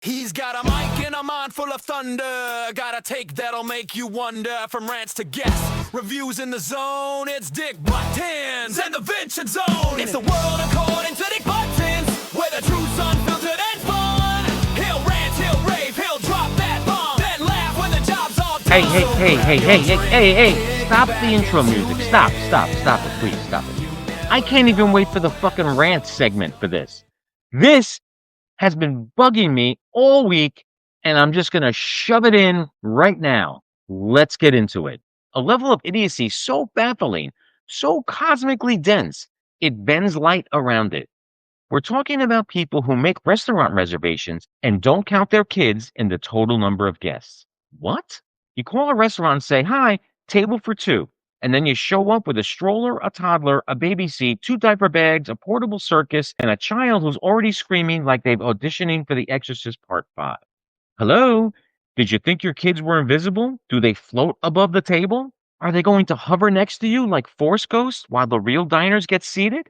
He's got a mic and a mind full of thunder. Got a take that'll make you wonder. From rants to guests, reviews in the zone. It's Dick Buttons and the Venture Zone. It's the world according to Dick Buttons, where the truth's unfiltered and fun. He'll rant, he'll rave, he'll drop that bomb, then laugh when the job's all done. Hey. Stop the intro music. Stop it, please, stop it. I can't even wait for the fucking rant segment for this. This has been bugging me all week, and I'm just going to shove it in right now. Let's get into it. A level of idiocy so baffling, so cosmically dense, it bends light around it. We're talking about people who make restaurant reservations and don't count their kids in the total number of guests. What? You call a restaurant and say, "Hi, table for two." And then you show up with a stroller, a toddler, a baby seat, 2 diaper bags, a portable circus, and a child who's already screaming like they've auditioning for The Exorcist Part 5. Hello? Did you think your kids were invisible? Do they float above the table? Are they going to hover next to you like Force Ghosts while the real diners get seated?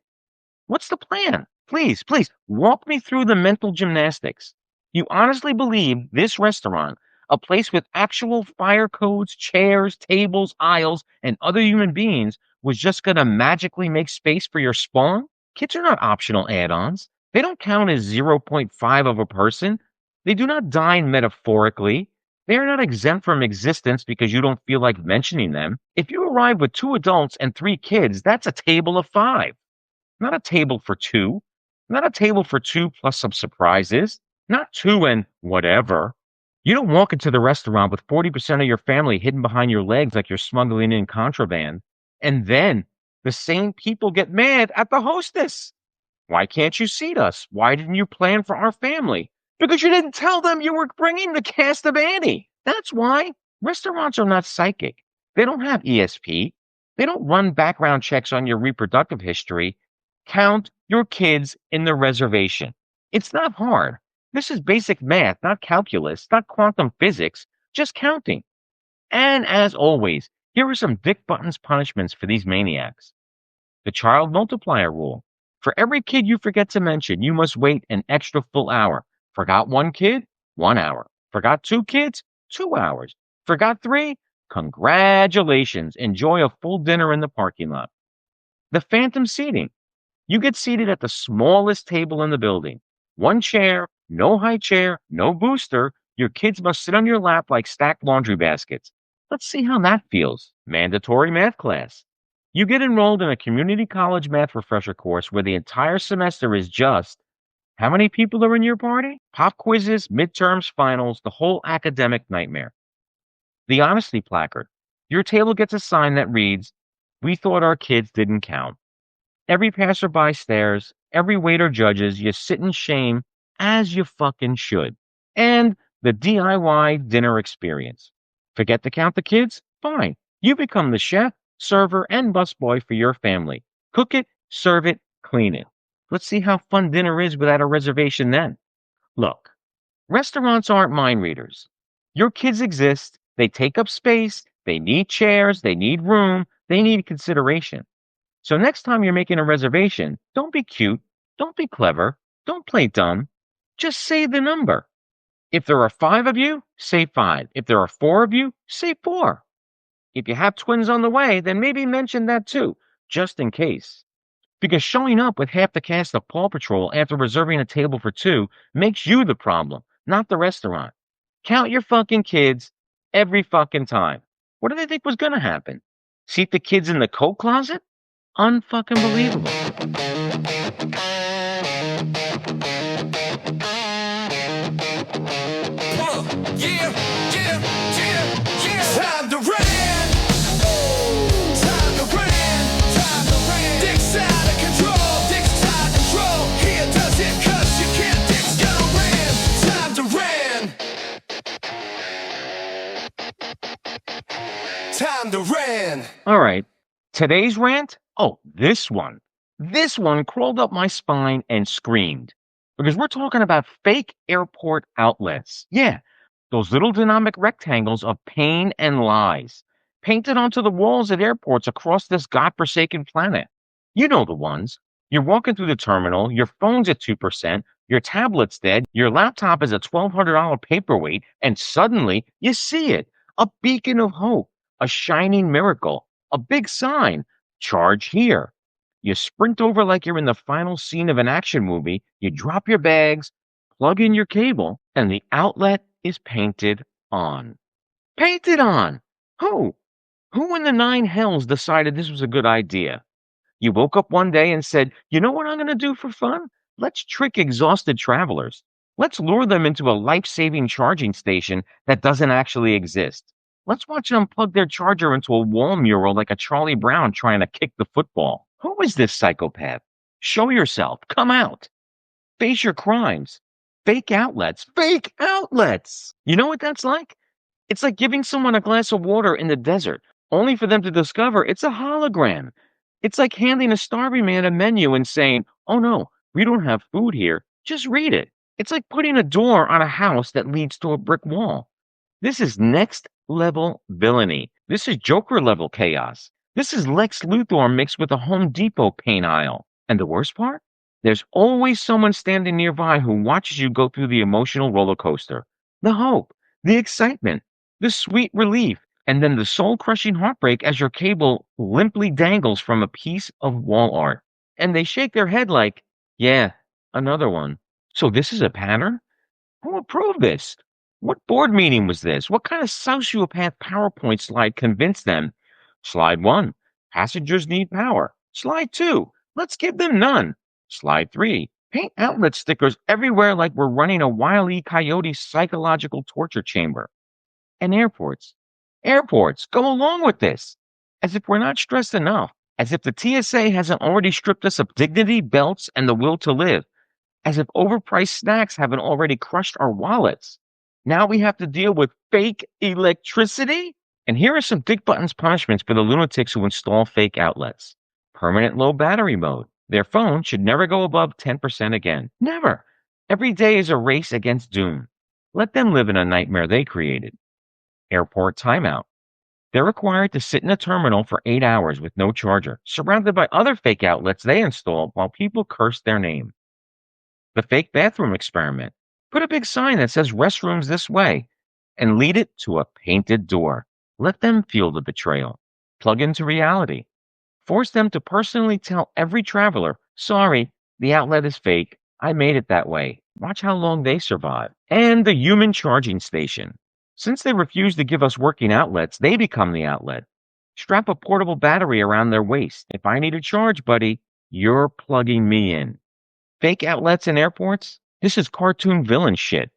What's the plan? Please, walk me through the mental gymnastics. You honestly believe this restaurant, a place with actual fire codes, chairs, tables, aisles, and other human beings, was just going to magically make space for your spawn? Kids are not optional add-ons. They don't count as 0.5 of a person. They do not dine metaphorically. They are not exempt from existence because you don't feel like mentioning them. If you arrive with 2 adults and 3 kids, that's a table of 5. Not a table for 2. Not a table for 2 plus some surprises. Not 2 and whatever. You don't walk into the restaurant with 40% of your family hidden behind your legs like you're smuggling in contraband. And then the same people get mad at the hostess. Why can't you seat us? Why didn't you plan for our family? Because you didn't tell them you were bringing the cast of Annie. That's why. Restaurants are not psychic. They don't have ESP. They don't run background checks on your reproductive history. Count your kids in the reservation. It's not hard. This is basic math, not calculus, not quantum physics, just counting. And as always, here are some Dick Buttons punishments for these maniacs. The child multiplier rule. For every kid you forget to mention, you must wait an extra full hour. Forgot 1 kid? 1 hour. Forgot 2 kids? 2 hours. Forgot 3? Congratulations. Enjoy a full dinner in the parking lot. The phantom seating. You get seated at the smallest table in the building. 1 chair, no high chair, no booster. Your kids must sit on your lap like stacked laundry baskets. Let's see how that feels. Mandatory math class. You get enrolled in a community college math refresher course where the entire semester is just how many people are in your party? Pop quizzes, midterms, finals, the whole academic nightmare. The honesty placard. Your table gets a sign that reads, "We thought our kids didn't count." Every passerby stares, every waiter judges, you sit in shame, as you fucking should. And the DIY dinner experience. Forget to count the kids? Fine. You become the chef, server, and busboy for your family. Cook it, serve it, clean it. Let's see how fun dinner is without a reservation then. Look, restaurants aren't mind readers. Your kids exist, they take up space, they need chairs, they need room, they need consideration. So next time you're making a reservation, don't be cute, don't be clever, don't play dumb. Just say the number. If there are 5 of you, say 5. If there are 4 of you, say 4. If you have twins on the way, then maybe mention that too, just in case. Because showing up with half the cast of Paw Patrol after reserving a table for 2 makes you the problem, not the restaurant. Count your fucking kids every fucking time. What do they think was going to happen? Seat the kids in the coat closet? Unfucking believable. Time to rant! Time to rant! Time to rant! Dick's out of control! Dick's out of control! Here does it 'cause you can't. Dick's gonna rant! Time to rant! Time to rant! All right. Today's rant? Oh, this one. This one crawled up my spine and screamed. Because we're talking about fake airport outlets. Yeah, those little dynamic rectangles of pain and lies, painted onto the walls at airports across this godforsaken planet. You know the ones. You're walking through the terminal, your phone's at 2%, Your tablet's dead, your laptop is a $1,200 paperweight, and suddenly you see it. A beacon of hope, a shining miracle, a big sign. Charge here. You sprint over like you're in the final scene of an action movie, you drop your bags, plug in your cable, and the outlet is painted on. Painted on! Who? Who in the nine hells decided this was a good idea? You woke up one day and said, you know what I'm going to do for fun? Let's trick exhausted travelers. Let's lure them into a life-saving charging station that doesn't actually exist. Let's watch them plug their charger into a wall mural like a Charlie Brown trying to kick the football. Who is this psychopath? Show yourself. Come out. Face your crimes. Fake outlets. Fake outlets! You know what that's like? It's like giving someone a glass of water in the desert, only for them to discover it's a hologram. It's like handing a starving man a menu and saying, oh no, we don't have food here. Just read it. It's like putting a door on a house that leads to a brick wall. This is next level villainy. This is Joker level chaos. This is Lex Luthor mixed with a Home Depot paint aisle. And the worst part? There's always someone standing nearby who watches you go through the emotional roller coaster. The hope, the excitement, the sweet relief, and then the soul-crushing heartbreak as your cable limply dangles from a piece of wall art. And they shake their head like, yeah, another one. So this is a pattern? Who approved this? What board meeting was this? What kind of sociopath PowerPoint slide convinced them? Slide 1, passengers need power. Slide 2, let's give them none. Slide 3, paint outlet stickers everywhere like we're running a Wile E. Coyote psychological torture chamber. And airports. Airports go along with this. As if we're not stressed enough. As if the TSA hasn't already stripped us of dignity, belts, and the will to live. As if overpriced snacks haven't already crushed our wallets. Now we have to deal with fake electricity? And here are some Dick Buttons punishments for the lunatics who install fake outlets. Permanent low battery mode. Their phone should never go above 10% again. Never. Every day is a race against doom. Let them live in a nightmare they created. Airport timeout. They're required to sit in a terminal for 8 hours with no charger, surrounded by other fake outlets they installed while people curse their name. The fake bathroom experiment. Put a big sign that says restrooms this way and lead it to a painted door. Let them feel the betrayal. Plug into reality. Force them to personally tell every traveler, sorry, the outlet is fake. I made it that way. Watch how long they survive. And the human charging station. Since they refuse to give us working outlets, they become the outlet. Strap a portable battery around their waist. If I need a charge, buddy, you're plugging me in. Fake outlets in airports? This is cartoon villain shit.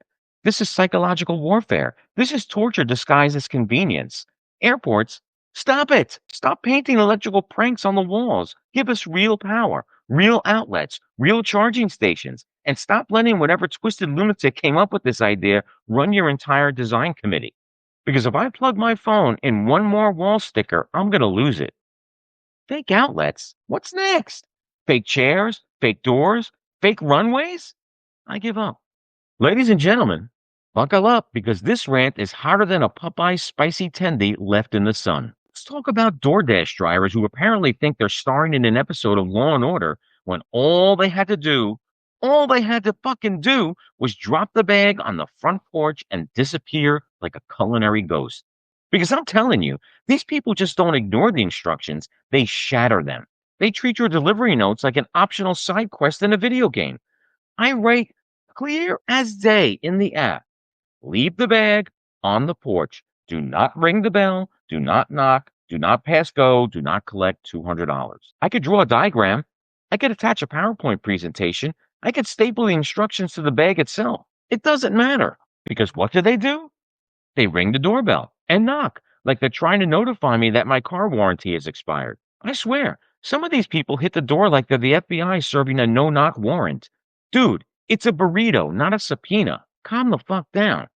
This is psychological warfare. This is torture disguised as convenience. Airports, stop it. Stop painting electrical pranks on the walls. Give us real power, real outlets, real charging stations. And stop letting whatever twisted lunatic came up with this idea run your entire design committee. Because if I plug my phone in one more wall sticker, I'm going to lose it. Fake outlets? What's next? Fake chairs? Fake doors? Fake runways? I give up. Ladies and gentlemen, buckle up because this rant is hotter than a Popeye spicy tendy left in the sun. Let's talk about DoorDash drivers who apparently think they're starring in an episode of Law and Order when all they had to fucking do was drop the bag on the front porch and disappear like a culinary ghost. Because I'm telling you, these people just don't ignore the instructions, they shatter them. They treat your delivery notes like an optional side quest in a video game. I write clear as day in the app. Leave the bag on the porch. Do not ring the bell. Do not knock. Do not pass go. Do not collect $200. I could draw a diagram. I could attach a PowerPoint presentation. I could staple the instructions to the bag itself. It doesn't matter. Because what do? They ring the doorbell and knock, like they're trying to notify me that my car warranty has expired. I swear, some of these people hit the door like they're the FBI serving a no-knock warrant. Dude, it's a burrito, not a subpoena. Calm the fuck down.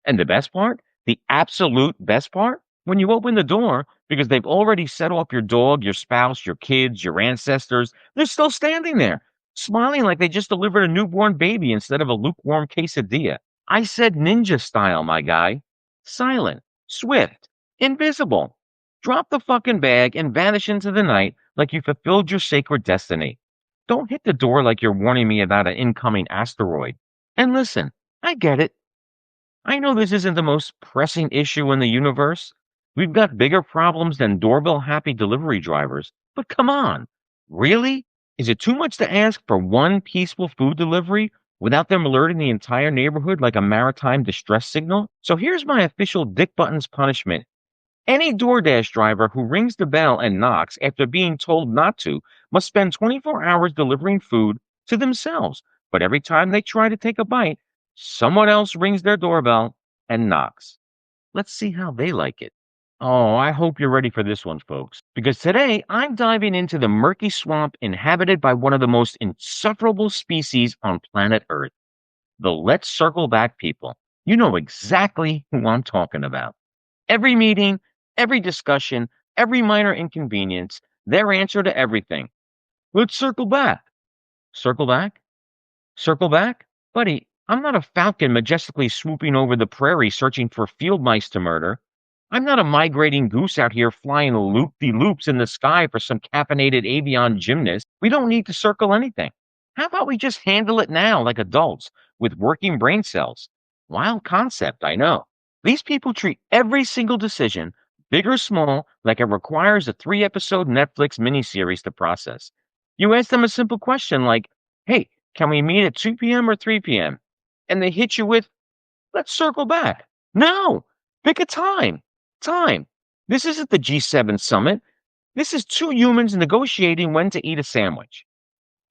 And the best part, the absolute best part, when you open the door, because they've already set off your dog, your spouse, your kids, your ancestors, they're still standing there, smiling like they just delivered a newborn baby instead of a lukewarm quesadilla. I said ninja style, my guy. Silent, swift, invisible. Drop the fucking bag and vanish into the night like you fulfilled your sacred destiny. Don't hit the door like you're warning me about an incoming asteroid. And listen, I get it. I know this isn't the most pressing issue in the universe. We've got bigger problems than doorbell happy delivery drivers. But come on, really? Is it too much to ask for one peaceful food delivery without them alerting the entire neighborhood like a maritime distress signal? So here's my official Dick Buttons punishment. Any DoorDash driver who rings the bell and knocks after being told not to must spend 24 hours delivering food to themselves. But every time they try to take a bite, someone else rings their doorbell and knocks. Let's see how they like it. Oh, I hope you're ready for this one, folks, because today I'm diving into the murky swamp inhabited by one of the most insufferable species on planet Earth, the Let's Circle Back people. You know exactly who I'm talking about. Every meeting, every discussion, every minor inconvenience, their answer to everything. Let's circle back. Circle back? Circle back? Buddy, I'm not a falcon majestically swooping over the prairie searching for field mice to murder. I'm not a migrating goose out here flying loop-de-loops in the sky for some caffeinated avian gymnast. We don't need to circle anything. How about we just handle it now like adults with working brain cells? Wild concept, I know. These people treat every single decision, big or small, like it requires a 3-episode Netflix miniseries to process. You ask them a simple question like, hey, can we meet at 2 p.m. or 3 p.m.? And they hit you with, let's circle back. No, pick a time. Time. This isn't the G7 summit. This is two humans negotiating when to eat a sandwich.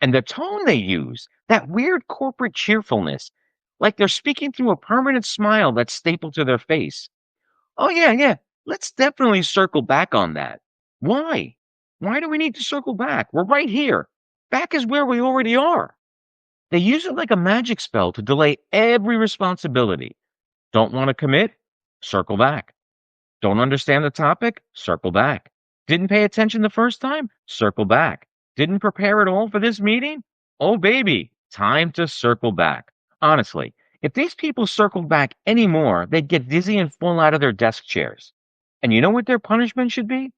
And the tone they use, that weird corporate cheerfulness, like they're speaking through a permanent smile that's stapled to their face. Oh, yeah, let's definitely circle back on that. Why? Why do we need to circle back? We're right here. Back is where we already are. They use it like a magic spell to delay every responsibility. Don't want to commit? Circle back. Don't understand the topic? Circle back. Didn't pay attention the first time? Circle back. Didn't prepare at all for this meeting? Oh, baby, time to circle back. Honestly, if these people circled back anymore, they'd get dizzy and fall out of their desk chairs. And you know what their punishment should be?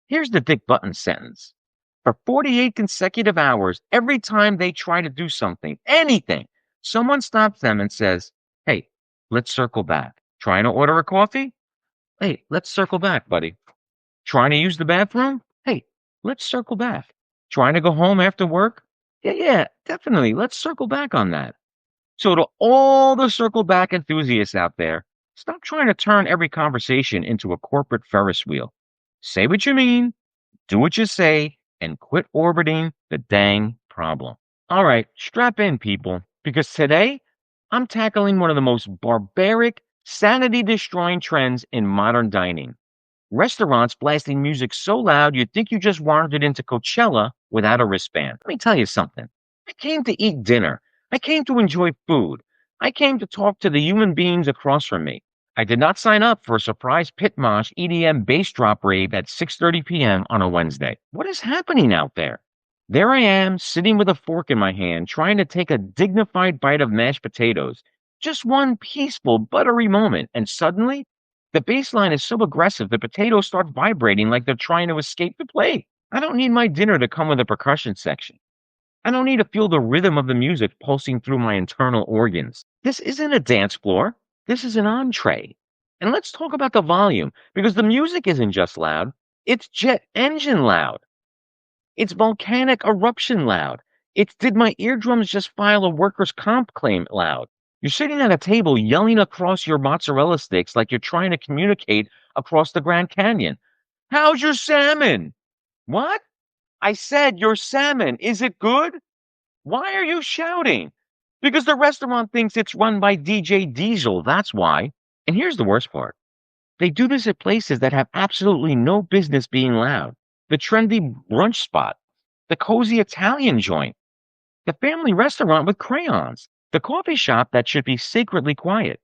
Here's the Dick Button sentence. For 48 consecutive hours, every time they try to do something, anything, someone stops them and says, hey, let's circle back. Trying to order a coffee? Hey, let's circle back, buddy. Trying to use the bathroom? Hey, let's circle back. Trying to go home after work? Yeah, definitely. Let's circle back on that. So to all the circle back enthusiasts out there, stop trying to turn every conversation into a corporate Ferris wheel. Say what you mean, do what you say, and quit orbiting the dang problem. All right, strap in, people, because today I'm tackling one of the most barbaric, sanity-destroying trends in modern dining. Restaurants blasting music so loud you'd think you just wandered into Coachella without a wristband. Let me tell you something. I came to eat dinner. I came to enjoy food. I came to talk to the human beings across from me. I did not sign up for a surprise pit mosh EDM bass drop rave at 6:30 p.m. on a Wednesday. What is happening out there? There I am, sitting with a fork in my hand, trying to take a dignified bite of mashed potatoes. Just one peaceful, buttery moment, and suddenly, the bass line is so aggressive the potatoes start vibrating like they're trying to escape the plate. I don't need my dinner to come with a percussion section. I don't need to feel the rhythm of the music pulsing through my internal organs. This isn't a dance floor. This is an entree. And let's talk about the volume, because the music isn't just loud. It's jet engine loud. It's volcanic eruption loud. It's did my eardrums just file a workers' comp claim loud. You're sitting at a table yelling across your mozzarella sticks like you're trying to communicate across the Grand Canyon. How's your salmon? What? I said your salmon. Is it good? Why are you shouting? Because the restaurant thinks it's run by DJ Diesel, that's why. And here's the worst part. They do this at places that have absolutely no business being loud. The trendy brunch spot, the cozy Italian joint, the family restaurant with crayons, the coffee shop that should be sacredly quiet.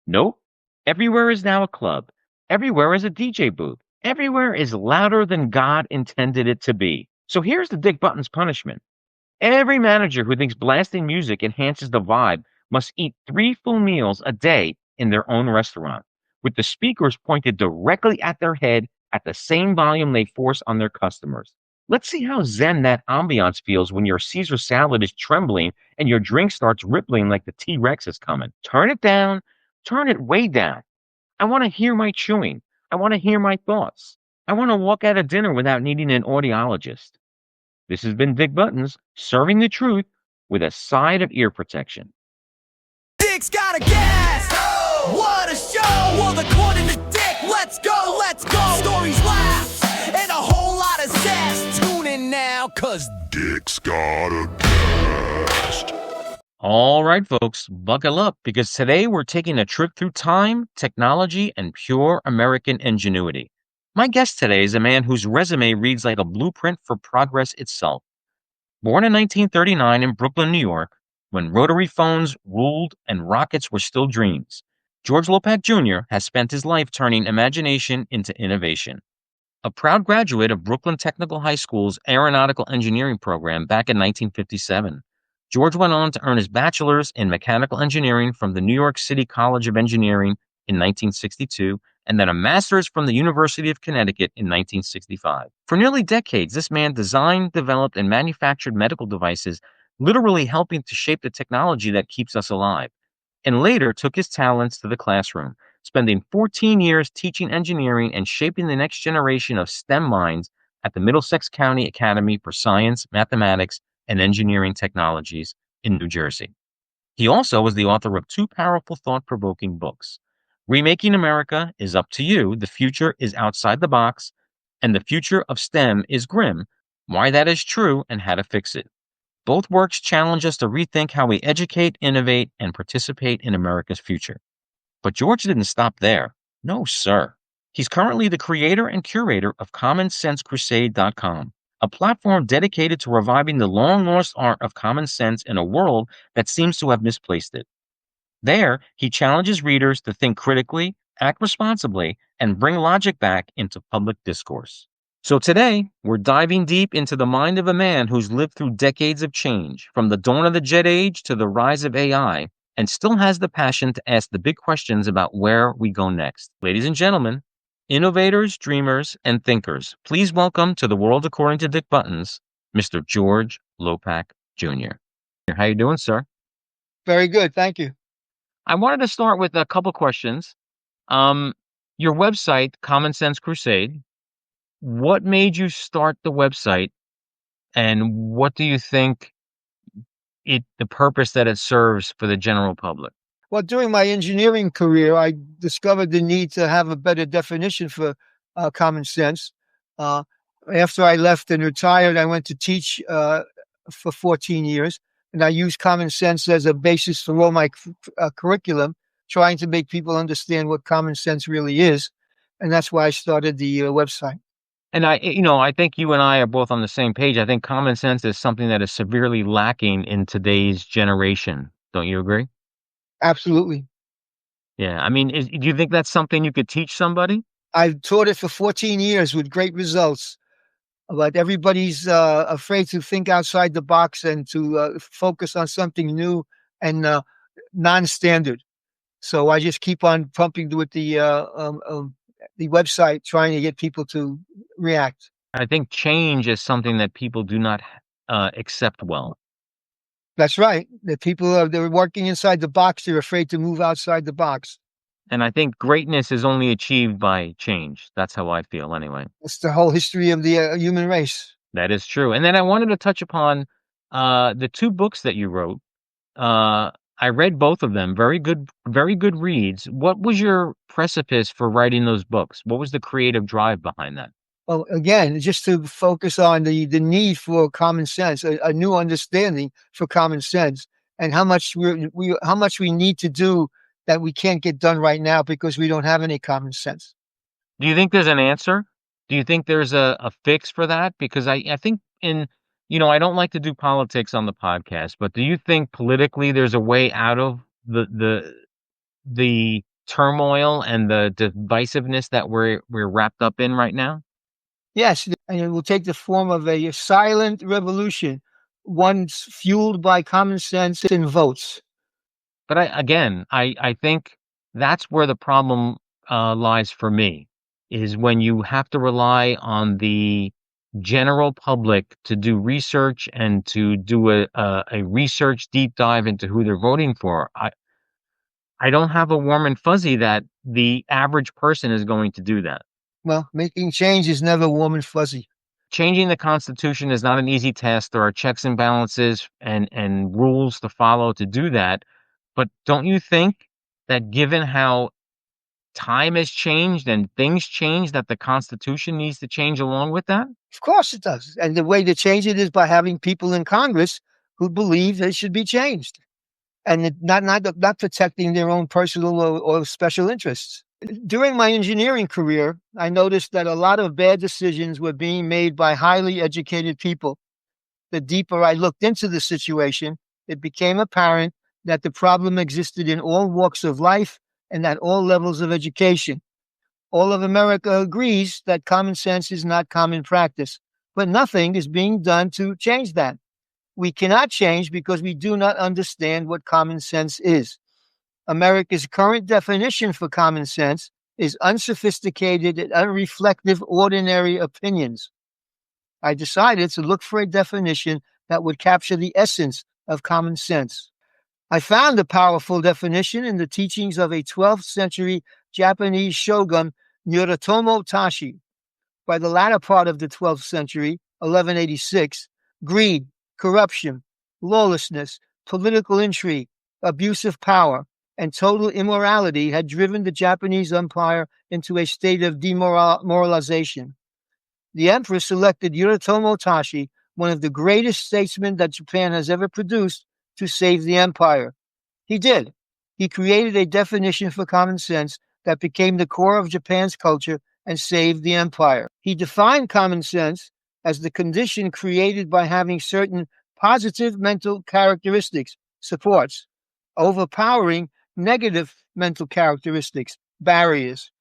Nope. Everywhere is now a club. Everywhere is a DJ booth. Everywhere is louder than God intended it to be. So here's the Dick Buttons punishment. Every manager who thinks blasting music enhances the vibe must eat 3 full meals a day in their own restaurant, with the speakers pointed directly at their head at the same volume they force on their customers. Let's see how zen that ambiance feels when your Caesar salad is trembling and your drink starts rippling like the T-Rex is coming. Turn it down, turn it way down. I want to hear my chewing. I want to hear my thoughts. I want to walk out of dinner without needing an audiologist. This has been Dick Buttons, serving the truth with a side of ear protection. Dick's got a gas. What a show! Well, according to Dick, let's go, let's go. Stories, laughs, and a whole lot of sass. Tune in now, cause Dick's got a gas. All right, folks, buckle up because today we're taking a trip through time, technology, and pure American ingenuity. My guest today is a man whose resume reads like a blueprint for progress itself. Born in 1939 in Brooklyn, New York, when rotary phones ruled and rockets were still dreams, George Lopac Jr. has spent his life turning imagination into innovation. A proud graduate of Brooklyn Technical High School's aeronautical engineering program back in 1957, George went on to earn his bachelor's in mechanical engineering from the New York City College of Engineering in 1962, and then a master's from the University of Connecticut in 1965. For nearly decades, this man designed, developed, and manufactured medical devices, literally helping to shape the technology that keeps us alive, and later took his talents to the classroom, spending 14 years teaching engineering and shaping the next generation of STEM minds at the Middlesex County Academy for Science, Mathematics, and Engineering Technologies in New Jersey. He also was the author of two powerful, thought-provoking books, Remaking America Is Up to You, The Future is Outside the Box, and The Future of STEM is Grim, Why That Is True and How to Fix It. Both works challenge us to rethink how we educate, innovate, and participate in America's future. But George didn't stop there. No, sir. He's currently the creator and curator of Common-Sense-Crusade.com, a platform dedicated to reviving the long-lost art of common sense in a world that seems to have misplaced it. There, he challenges readers to think critically, act responsibly, and bring logic back into public discourse. So today, we're diving deep into the mind of a man who's lived through decades of change, from the dawn of the jet age to the rise of AI, and still has the passion to ask the big questions about where we go next. Ladies and gentlemen, innovators, dreamers, and thinkers, please welcome to the world according to Dick Buttons, Mr. George Lopac Jr. How you doing, sir? Very good, thank you. I wanted to start with a couple questions. Your website, Common-Sense Crusade, what made you start the website, and what do you think the purpose that it serves for the general public? Well, during my engineering career, I discovered the need to have a better definition for common sense. After I left and retired, I went to teach for 14 years, and I used common sense as a basis for all my curriculum, trying to make people understand what common sense really is. And that's why I started the website. And I think you and I are both on the same page. I think common sense is something that is severely lacking in today's generation. Don't you agree? Absolutely. Yeah. I mean, do you think that's something you could teach somebody? I've taught it for 14 years with great results. But everybody's afraid to think outside the box and to focus on something new and non-standard. So I just keep on pumping with the website, trying to get people to react. I think change is something that people do not accept well. That's right. The people they're working inside the box. They're afraid to move outside the box. And I think greatness is only achieved by change. That's how I feel anyway. It's the whole history of the human race. That is true. And then I wanted to touch upon the two books that you wrote. I read both of them. Very good reads. What was your precipice for writing those books? What was the creative drive behind that? Well, again, just to focus on the need for common sense, a new understanding for common sense, and how much we need to do that we can't get done right now because we don't have any common sense. Do you think there's an answer? Do you think there's a fix for that? Because I think I don't like to do politics on the podcast, but do you think politically there's a way out of the turmoil and the divisiveness that we're wrapped up in right now? Yes, and it will take the form of a silent revolution, one fueled by common sense and votes. But I think that's where the problem lies for me, is when you have to rely on the general public to do research and to do a research deep dive into who they're voting for, I don't have a warm and fuzzy that the average person is going to do that. Well, making change is never warm and fuzzy. Changing the Constitution is not an easy task. There are checks and balances and rules to follow to do that. But don't you think that given how time has changed and things change, that the Constitution needs to change along with that? Of course it does. And the way to change it is by having people in Congress who believe it should be changed and not protecting their own personal or special interests. During my engineering career, I noticed that a lot of bad decisions were being made by highly educated people. The deeper I looked into the situation, it became apparent that the problem existed in all walks of life and at all levels of education. All of America agrees that common sense is not common practice, but nothing is being done to change that. We cannot change because we do not understand what common sense is. America's current definition for common sense is unsophisticated and unreflective ordinary opinions. I decided to look for a definition that would capture the essence of common sense. I found a powerful definition in the teachings of a 12th century Japanese shogun, Yoritomo Tashi. By the latter part of the 12th century, 1186, greed, corruption, lawlessness, political intrigue, abuse of power, and total immorality had driven the Japanese empire into a state of demoralization. The emperor selected Yoritomo Tashi, one of the greatest statesmen that Japan has ever produced, to save the empire. He did. He created a definition for common sense that became the core of Japan's culture and saved the empire. He defined common sense as the condition created by having certain positive mental characteristics, supports, overpowering negative mental characteristics, barriers.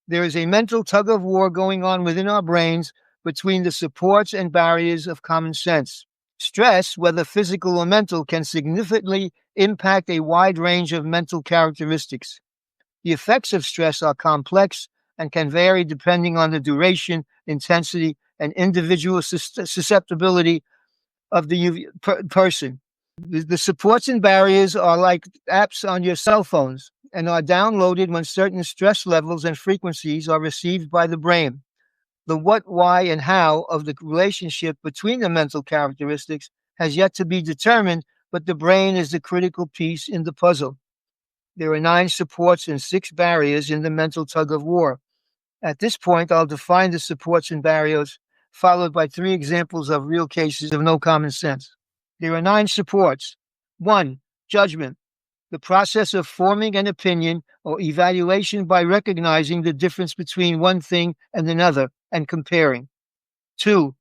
There is a mental tug of war going on within our brains between the supports and barriers of common sense. Stress, whether physical or mental, can significantly impact a wide range of mental characteristics. The effects of stress are complex and can vary depending on the duration, intensity, and individual susceptibility of the person. The supports and barriers are like apps on your cell phones and are downloaded when certain stress levels and frequencies are received by the brain. The what, why, and how of the relationship between the mental characteristics has yet to be determined, but the brain is the critical piece in the puzzle. There are 9 supports and 6 barriers in the mental tug of war. At this point, I'll define the supports and barriers, followed by 3 examples of real cases of no common sense. There are 9 supports. 1. Judgment, the process of forming an opinion or evaluation by recognizing the difference between one thing and another and comparing. 2.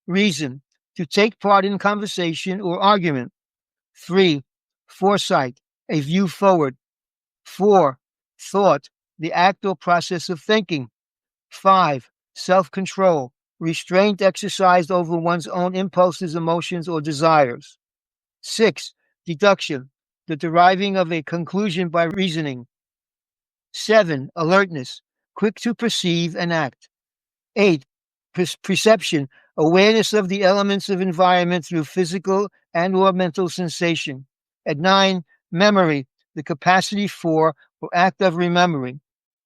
Reason, to take part in conversation or argument. 3. Foresight, a view forward. 4. Thought, the act or process of thinking. 5. Self-control, restraint exercised over one's own impulses, emotions, or desires. 6. Deduction, the deriving of a conclusion by reasoning. 7. Alertness, quick to perceive and act. 8. Perception, awareness of the elements of environment through physical and or mental sensation. And 9. Memory, the capacity for or act of remembering.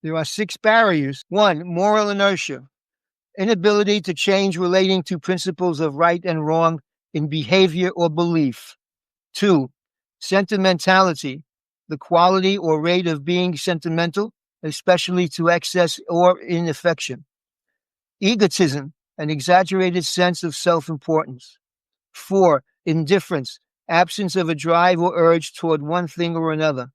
There are 6 barriers. 1. Moral inertia, inability to change relating to principles of right and wrong in behavior or belief. 2. Sentimentality, the quality or rate of being sentimental, especially to excess or in affection. Egotism, an exaggerated sense of self-importance. 4. Indifference, absence of a drive or urge toward one thing or another.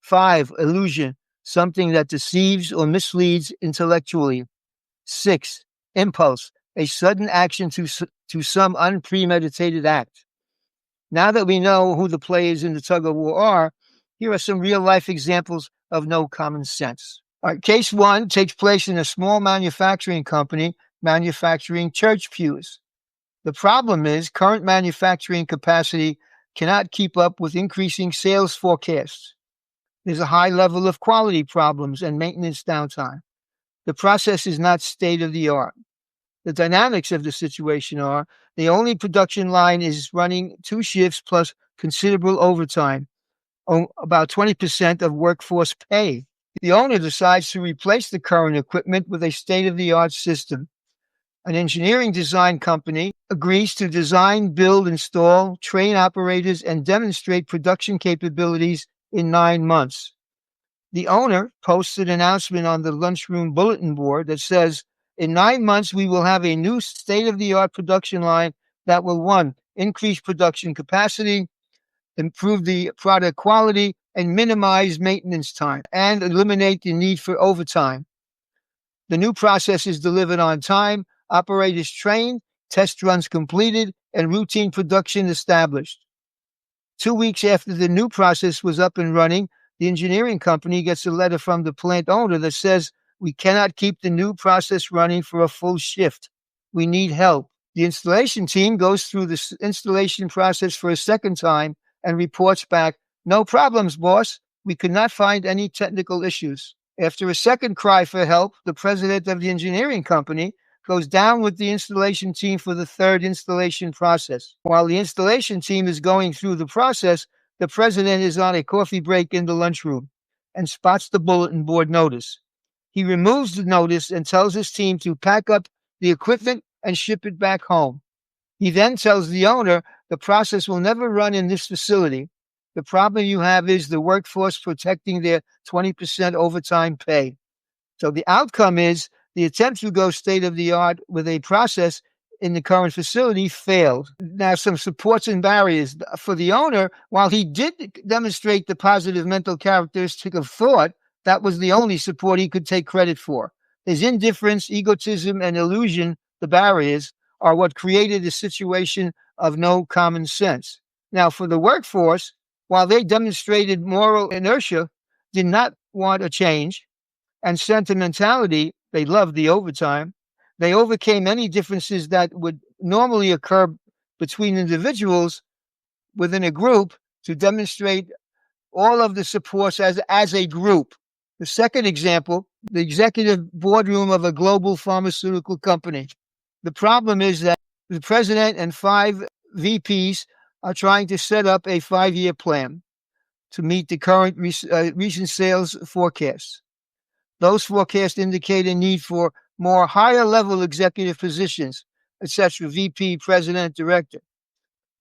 5. Illusion, something that deceives or misleads intellectually. 6. Impulse, a sudden action to some unpremeditated act. Now that we know who the players in the tug-of-war are, here are some real-life examples of no common sense. All right, case 1 takes place in a small manufacturing company manufacturing church pews. The problem is current manufacturing capacity cannot keep up with increasing sales forecasts. There's a high level of quality problems and maintenance downtime. The process is not state-of-the-art. The dynamics of the situation are the only production line is running 2 shifts plus considerable overtime, about 20% of workforce pay. The owner decides to replace the current equipment with a state-of-the-art system. An engineering design company agrees to design, build, install, train operators, and demonstrate production capabilities in 9 months. The owner posts an announcement on the lunchroom bulletin board that says, in 9 months, we will have a new state-of-the-art production line that will, 1, increase production capacity, improve the product quality, and minimize maintenance time, and eliminate the need for overtime. The new process is delivered on time, operators trained, test runs completed, and routine production established. 2 weeks after the new process was up and running, the engineering company gets a letter from the plant owner that says, we cannot keep the new process running for a full shift. We need help. The installation team goes through the installation process for a second time and reports back, no problems, boss. We could not find any technical issues. After a second cry for help, the president of the engineering company goes down with the installation team for the third installation process. While the installation team is going through the process, the president is on a coffee break in the lunchroom and spots the bulletin board notice. He removes the notice and tells his team to pack up the equipment and ship it back home. He then tells the owner the process will never run in this facility. The problem you have is the workforce protecting their 20% overtime pay. So the outcome is the attempt to go state-of-the-art with a process in the current facility failed. Now, some supports and barriers. For the owner, while he did demonstrate the positive mental characteristic of thought, that was the only support he could take credit for. His indifference, egotism, and illusion, the barriers, are what created a situation of no common sense. Now, for the workforce, while they demonstrated moral inertia, did not want a change, and sentimentality, they loved the overtime, they overcame any differences that would normally occur between individuals within a group to demonstrate all of the supports as a group. The second example, the executive boardroom of a global pharmaceutical company. The problem is that the president and 5 VPs are trying to set up a 5-year plan to meet the current recent sales forecasts. Those forecasts indicate a need for more higher-level executive positions, etc., VP, president, director.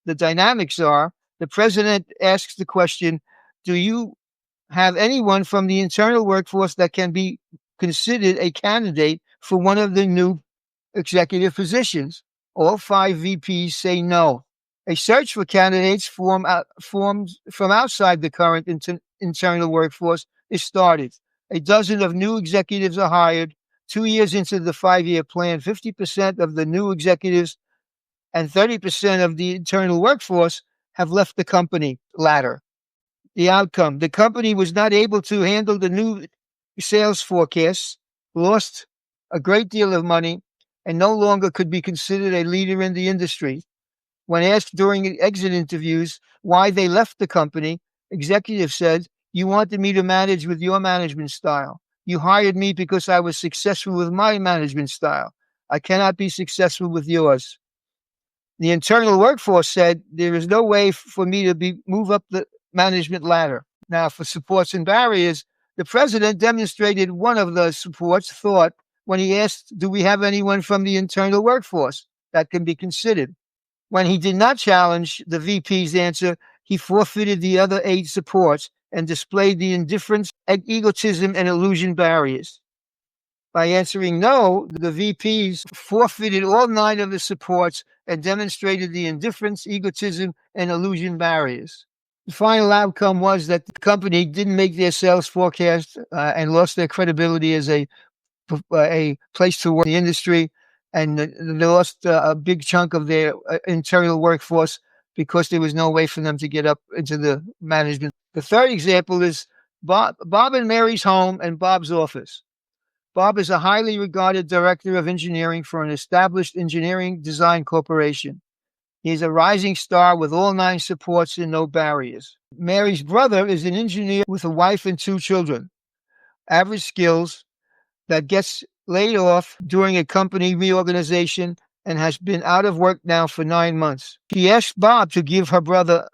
The dynamics are, the president asks the question, do you have anyone from the internal workforce that can be considered a candidate for one of the new executive positions? All 5 VPs say no. A search for candidates formed from outside the current internal workforce is started. A dozen of new executives are hired. 2 years into the 5-year plan, 50% of the new executives and 30% of the internal workforce have left the company ladder. The outcome, the company was not able to handle the new sales forecasts, lost a great deal of money, and no longer could be considered a leader in the industry. When asked during exit interviews why they left the company, executives said, you wanted me to manage with your management style. You hired me because I was successful with my management style. I cannot be successful with yours. The internal workforce said, there is no way for me to move up the management ladder. Now, for supports and barriers, the president demonstrated one of the supports, thought, when he asked, do we have anyone from the internal workforce that can be considered? When he did not challenge the VP's answer, he forfeited the other 8 supports and displayed the indifference, egotism, and illusion barriers. By answering no, the VPs forfeited all 9 of the supports and demonstrated the indifference, egotism, and illusion barriers. The final outcome was that the company didn't make their sales forecast and lost their credibility as a place to work in the industry, and they lost a big chunk of their internal workforce because there was no way for them to get up into the management. The third example is Bob and Mary's home and Bob's office. Bob is a highly regarded director of engineering for an established engineering design corporation. He is a rising star with all 9 supports and no barriers. Mary's brother is an engineer with a wife and 2 children. Average skills that gets laid off during a company reorganization and has been out of work now for 9 months. She asked Bob to give her brother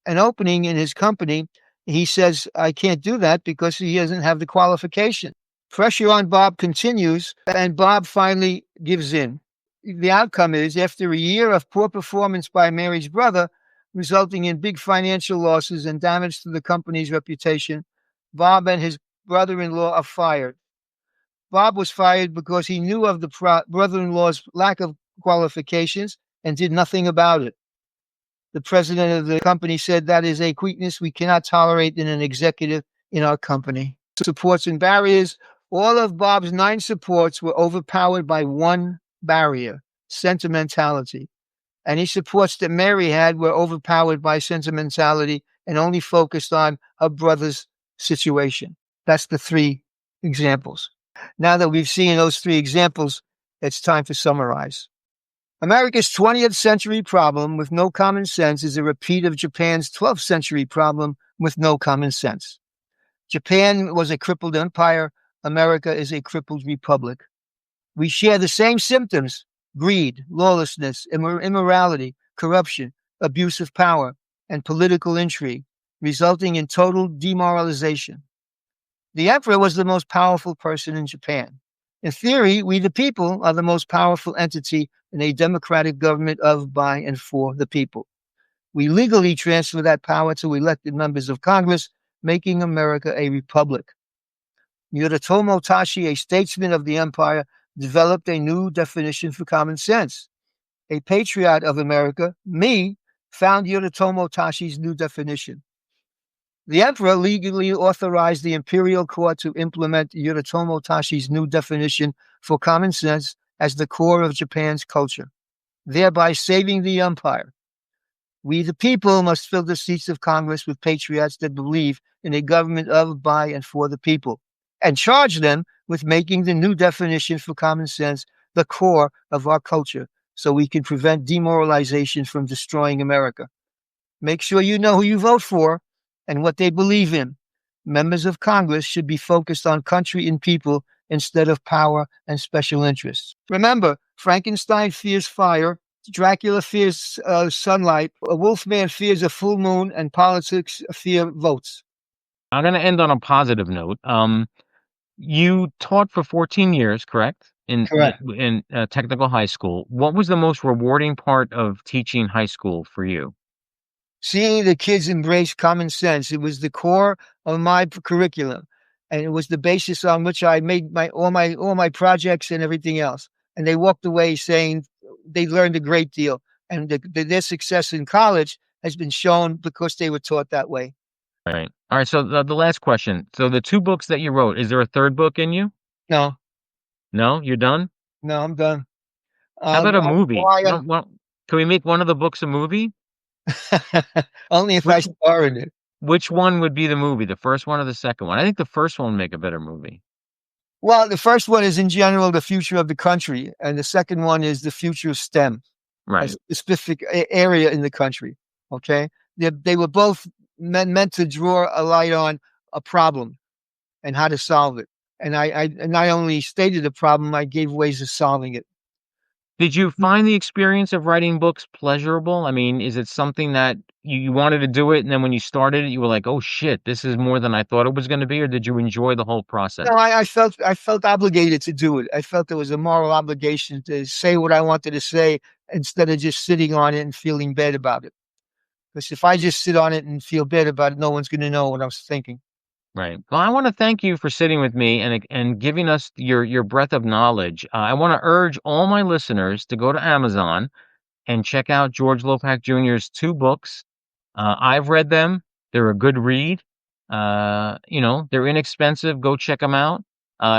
an opening in his company. He says, I can't do that because he doesn't have the qualification. Pressure on Bob continues, and Bob finally gives in. The outcome is, after a year of poor performance by Mary's brother, resulting in big financial losses and damage to the company's reputation, Bob and his brother-in-law are fired. Bob was fired because he knew of the brother-in-law's lack of qualifications and did nothing about it. The president of the company said that is a weakness we cannot tolerate in an executive in our company. Supports and barriers. All of Bob's 9 supports were overpowered by one barrier, sentimentality. Any supports that Mary had were overpowered by sentimentality and only focused on her brother's situation. That's the 3 examples. Now that we've seen those 3 examples, it's time to summarize. America's 20th century problem with no common sense is a repeat of Japan's 12th century problem with no common sense. Japan was a crippled empire. America is a crippled republic. We share the same symptoms: greed, lawlessness, immorality, corruption, abuse of power, and political intrigue, resulting in total demoralization. The emperor was the most powerful person in Japan. In theory, we the people are the most powerful entity in a democratic government of, by, and for the people. We legally transfer that power to elected members of Congress, making America a republic. Yoritomo Tashi, a statesman of the empire, developed a new definition for common sense. A patriot of America, me, found Yoritomo Tashi's new definition. The emperor legally authorized the imperial court to implement Yoritomo Tashi's new definition for common sense as the core of Japan's culture, thereby saving the empire. We, the people, must fill the seats of Congress with patriots that believe in a government of, by, and for the people, and charge them with making the new definition for common sense the core of our culture so we can prevent demoralization from destroying America. Make sure you know who you vote for and what they believe in. Members of Congress should be focused on country and people instead of power and special interests. Remember, Frankenstein fears fire, Dracula fears sunlight, a wolfman fears a full moon, and politics fear votes. I'm going to end on a positive note. You taught for 14 years, correct? Correct. In technical high school. What was the most rewarding part of teaching high school for you? Seeing the kids embrace common sense. It was the core of my curriculum, and it was the basis on which I made all my projects and everything else. And they walked away saying they learned a great deal, and their success in college has been shown because they were taught that way. Right. All right. So the last question. So the 2 books that you wrote, is there a 3rd book in you? No, No, you're done. no, I'm done. How about a movie? Why, Can we make one of the books a movie? only if I star in it. Which one would be the movie? The first one or the second one? I think the first one would make a better movie. Well, the first one is in general the future of the country, and the second one is the future of STEM, Right. a specific area in the country. Okay, they were both meant to draw a light on a problem and how to solve it. And I not only stated the problem, I gave ways of solving it. Did you find the experience of writing books pleasurable? I mean, is it something that you wanted to do it, and then when you started it, you were like, "Oh shit, this is more than I thought it was going to be," or did you enjoy the whole process? No, I felt obligated to do it. I felt there was a moral obligation to say what I wanted to say instead of just sitting on it and feeling bad about it. Because if I just sit on it and feel bad about it, no one's going to know what I was thinking. Right. Well, I want to thank you for sitting with me and giving us your breadth of knowledge. I want to urge all my listeners to go to Amazon and check out George Lopac Jr.'s 2 books. I've read them. They're a good read. They're inexpensive. Go check them out.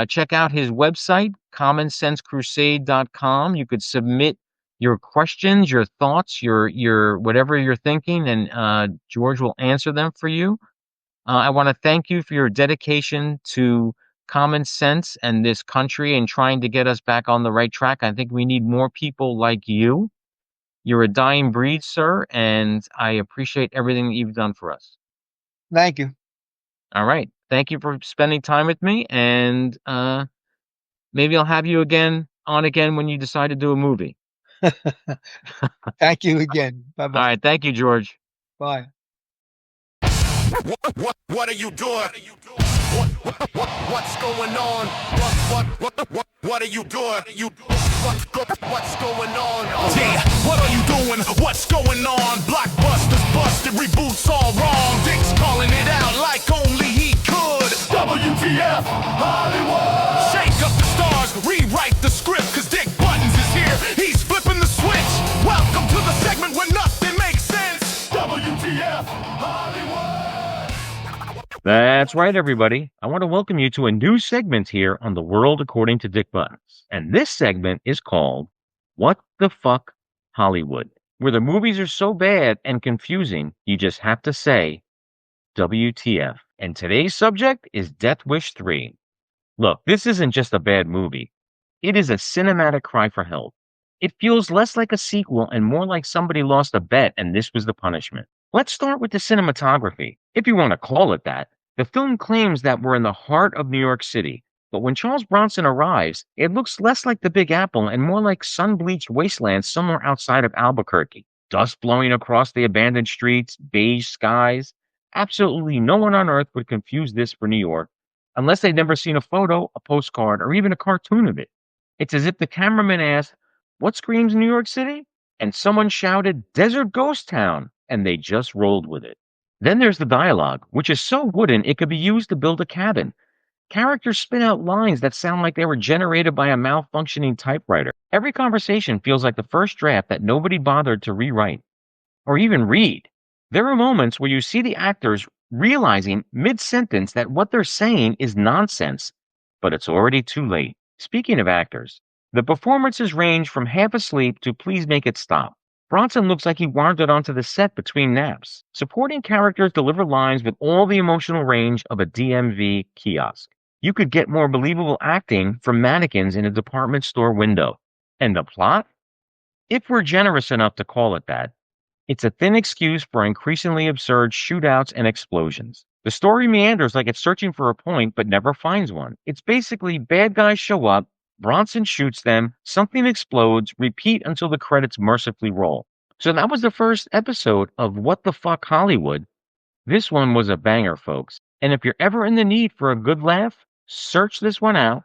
Check out his website, commonsensecrusade.com. You could submit your questions, your thoughts, your whatever you're thinking, and George will answer them for you. I want to thank you for your dedication to common sense and this country and trying to get us back on the right track. I think we need more people like you. You're a dying breed, sir, and I appreciate everything that you've done for us. Thank you. All right. Thank you for spending time with me, and Maybe I'll have you on again when you decide to do a movie. Thank you again. All Bye-bye. right. Thank you, George. Bye. What are you doing? What's going on? What are you doing? What's going on? Yeah, what are you doing? What's going on? Blockbusters busted, reboots all wrong. Dick's calling it out like only he could. WTF, Hollywood! Shake up the stars, rewrite the script, cause Dick Buttons is here. He's flipping the switch. Welcome to the segment where nothing makes sense. WTF, Hollywood! That's right, everybody. I want to welcome you to a new segment here on The World According to Dick Buttons. And this segment is called What the Fuck Hollywood, where the movies are so bad and confusing, you just have to say WTF. And today's subject is Death Wish 3. Look, this isn't just a bad movie. It is a cinematic cry for help. It feels less like a sequel and more like somebody lost a bet and this was the punishment. Let's start with the cinematography, if you want to call it that. The film claims that we're in the heart of New York City, but when Charles Bronson arrives, it looks less like the Big Apple and more like sun-bleached wasteland somewhere outside of Albuquerque. Dust blowing across the abandoned streets, beige skies. Absolutely no one on earth would confuse this for New York, unless they'd never seen a photo, a postcard, or even a cartoon of it. It's as if the cameraman asked, "What screams New York City?" And someone shouted, "Desert Ghost Town," and they just rolled with it. Then there's the dialogue, which is so wooden it could be used to build a cabin. Characters spit out lines that sound like they were generated by a malfunctioning typewriter. Every conversation feels like the first draft that nobody bothered to rewrite or even read. There are moments where you see the actors realizing mid-sentence that what they're saying is nonsense, but it's already too late. Speaking of actors, the performances range from half asleep to please make it stop. Bronson looks like he wandered onto the set between naps. Supporting characters deliver lines with all the emotional range of a DMV kiosk. You could get more believable acting from mannequins in a department store window. And the plot? If we're generous enough to call it that, it's a thin excuse for increasingly absurd shootouts and explosions. The story meanders like it's searching for a point but never finds one. It's basically bad guys show up, Bronson shoots them, something explodes, repeat until the credits mercifully roll. So that was the first episode of What the Fuck Hollywood. This one was a banger, folks. And if you're ever in the need for a good laugh, search this one out,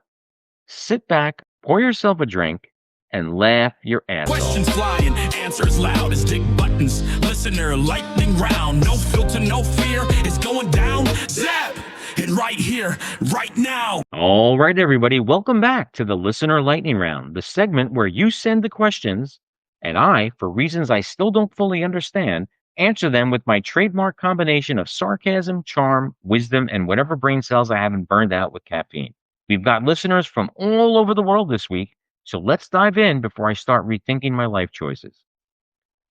sit back, pour yourself a drink, and laugh your ass off. Questions flying, answers loud as Dick Buttons. Listener lightning round, no filter, no fear. It's going down, zap, and right here, right now. All right, everybody, welcome back to the Listener Lightning Round, the segment where you send the questions, and I, for reasons I still don't fully understand, answer them with my trademark combination of sarcasm, charm, wisdom, and whatever brain cells I haven't burned out with caffeine. We've got listeners from all over the world this week, so let's dive in before I start rethinking my life choices.